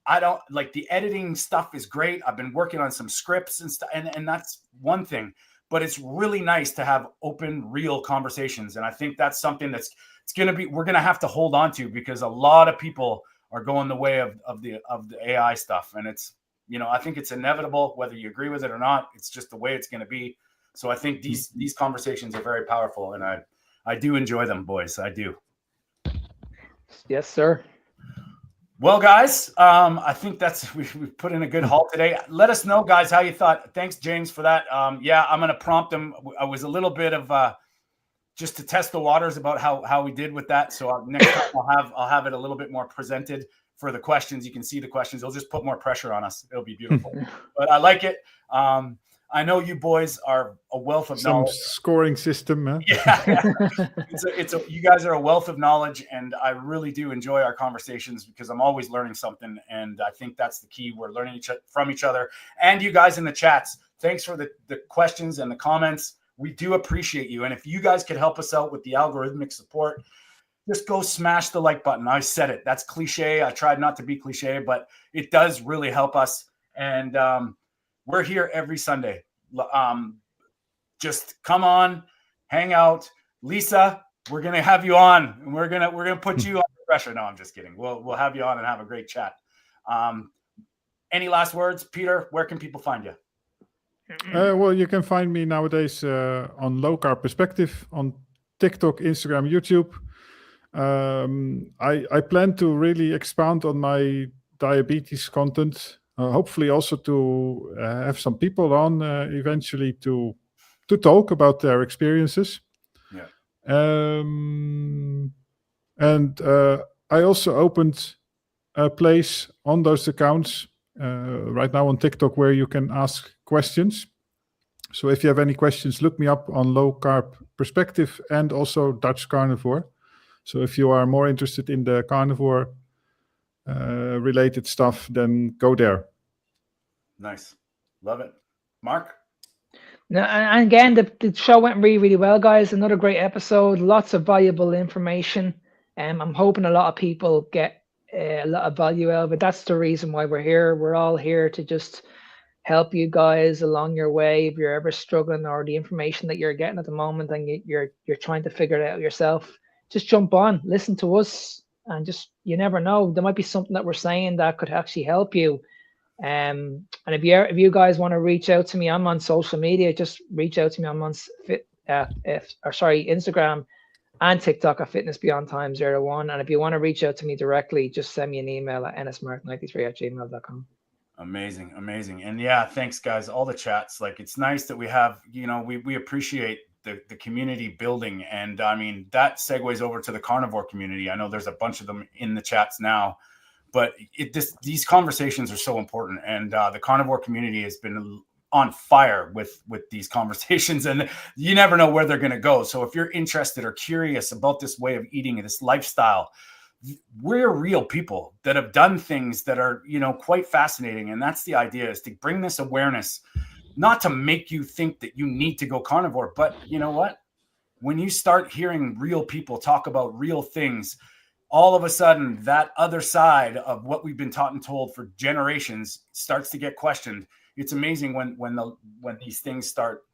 I don't like the editing stuff is great. I've been working on some scripts and stuff, and that's one thing, but it's really nice to have open, real conversations. And I think that's something we're going to have to hold on to, because a lot of people are going the way of the AI stuff. And it's, I think it's inevitable, whether you agree with it or not. It's just the way it's going to be. So I think these conversations are very powerful, and I do enjoy them, boys. I do. Yes, sir. Well, guys, I think we've put in a good haul today. Let us know, guys, how you thought. Thanks, James, for that. I'm going to prompt him. I was a little bit of just to test the waters about how we did with that. So next time I'll have it a little bit more presented for the questions. You can see the questions. It'll just put more pressure on us. It'll be beautiful. But I like it. I know you boys are a wealth of knowledge. Some scoring system, man. Yeah. You guys are a wealth of knowledge, and I really do enjoy our conversations because I'm always learning something, and I think that's the key. We're learning from each other, and you guys in the chats. Thanks for the questions and the comments. We do appreciate you, and if you guys could help us out with the algorithmic support, just go smash the like button. I said it. That's cliche. I tried not to be cliche, but it does really help us, and we're here every Sunday. Just come on, hang out. Lisa, we're gonna have you on, and we're gonna put you under pressure. No, I'm just kidding. We'll have you on and have a great chat. Any last words, Peter? Where can people find you? Well, you can find me nowadays on Low Carb Perspective on TikTok, Instagram, YouTube. I plan to really expand on my diabetes content. Hopefully also to have some people on eventually to talk about their experiences. Yeah. And I also opened a place on those accounts right now on TikTok where you can ask questions. So if you have any questions, look me up on Low Carb Perspective and also Dutch Carnivore. So if you are more interested in the carnivore related stuff, then go there. Nice. Love it. Mark? No, and again, the show went really, really well, guys. Another great episode. Lots of valuable information. I'm hoping a lot of people get a lot of value out of it. That's the reason why we're here. We're all here to just help you guys along your way. If you're ever struggling, or the information that you're getting at the moment and you're trying to figure it out yourself, just jump on, listen to us, and just, you never know, there might be something that we're saying that could actually help you. And if you guys want to reach out to me, I'm on social media. Just reach out to me. I'm on Instagram and TikTok at fitnessbeyondtime01. And if you want to reach out to me directly, just send me an email at nsmark93@gmail.com. Amazing. And yeah, thanks guys. All the chats, like it's nice that we have, we appreciate the community building. And I mean, that segues over to the carnivore community. I know there's a bunch of them in the chats now, but these conversations are so important. And the carnivore community has been on fire with these conversations, and you never know where they're going to go. So if you're interested or curious about this way of eating and this lifestyle, we're real people that have done things that are, quite fascinating. And that's the idea, is to bring this awareness, not to make you think that you need to go carnivore, but you know what? When you start hearing real people talk about real things, all of a sudden that other side of what we've been taught and told for generations starts to get questioned. It's amazing when these things start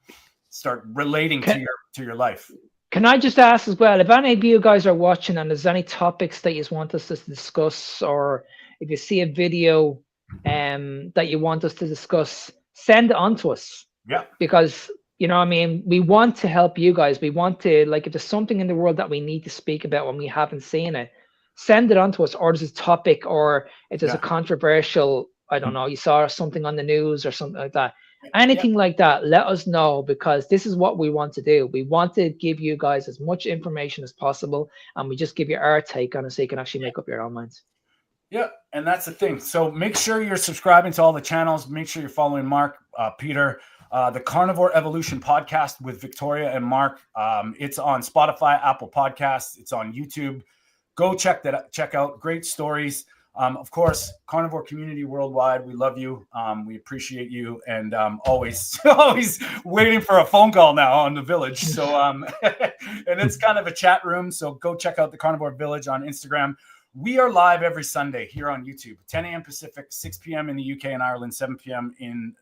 relating to your life. Can I just ask as well, if any of you guys are watching and there's any topics that you want us to discuss, or if you see a video that you want us to discuss, send it on to us. Yeah. Because, we want to help you guys. We want to, like, if there's something in the world that we need to speak about when we haven't seen it, send it on to us. Or there's a topic, or if there's a controversial, I don't know, you saw something on the news or something like that. Anything like that, let us know, because this is what we want to do. We want to give you guys as much information as possible, and we just give you our take on it so you can actually make up your own minds. Yeah, and that's the thing. So make sure you're subscribing to all the channels. Make sure you're following Mark, Peter, the Carnivore Evolution podcast with Victoria and Mark. It's on Spotify, Apple Podcasts. It's on YouTube. Go check out. Great stories. Of course, carnivore community worldwide, we love you. We appreciate you, and always waiting for a phone call now on the village. So, and it's kind of a chat room. So go check out the Carnivore Village on Instagram. We are live every Sunday here on YouTube, 10 a.m. Pacific, 6 p.m. in the UK and Ireland, 7 p.m. in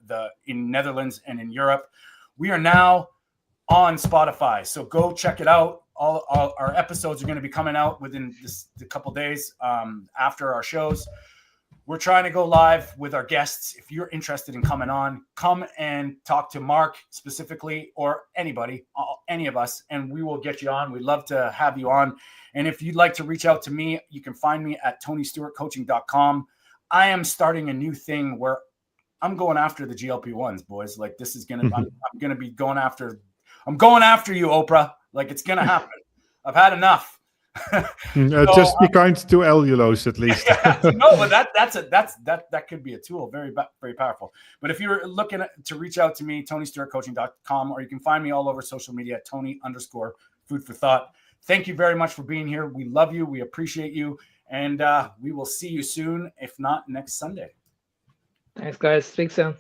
Netherlands and in Europe. We are now on Spotify, so go check it out. All our episodes are going to be coming out within a couple days after our shows. We're trying to go live with our guests. If you're interested in coming on, come and talk to Mark specifically, or anybody, any of us, and we will get you on. We'd love to have you on. And if you'd like to reach out to me, you can find me at TonyStewartCoaching.com. I am starting a new thing where I'm going after the GLP-1s, boys. Like, this is going to, I'm going to be going after you, Oprah. Like, it's going to happen. I've had enough. Just be kind to allulose, at least. No, but that could be a tool, very, very powerful. But if you're looking to reach out to me, TonyStewartCoaching.com, or you can find me all over social media at Tony_Food for Thought. Thank you very much for being here. We love you. We appreciate you. And we will see you soon, if not next Sunday. Thanks, guys. Speak soon.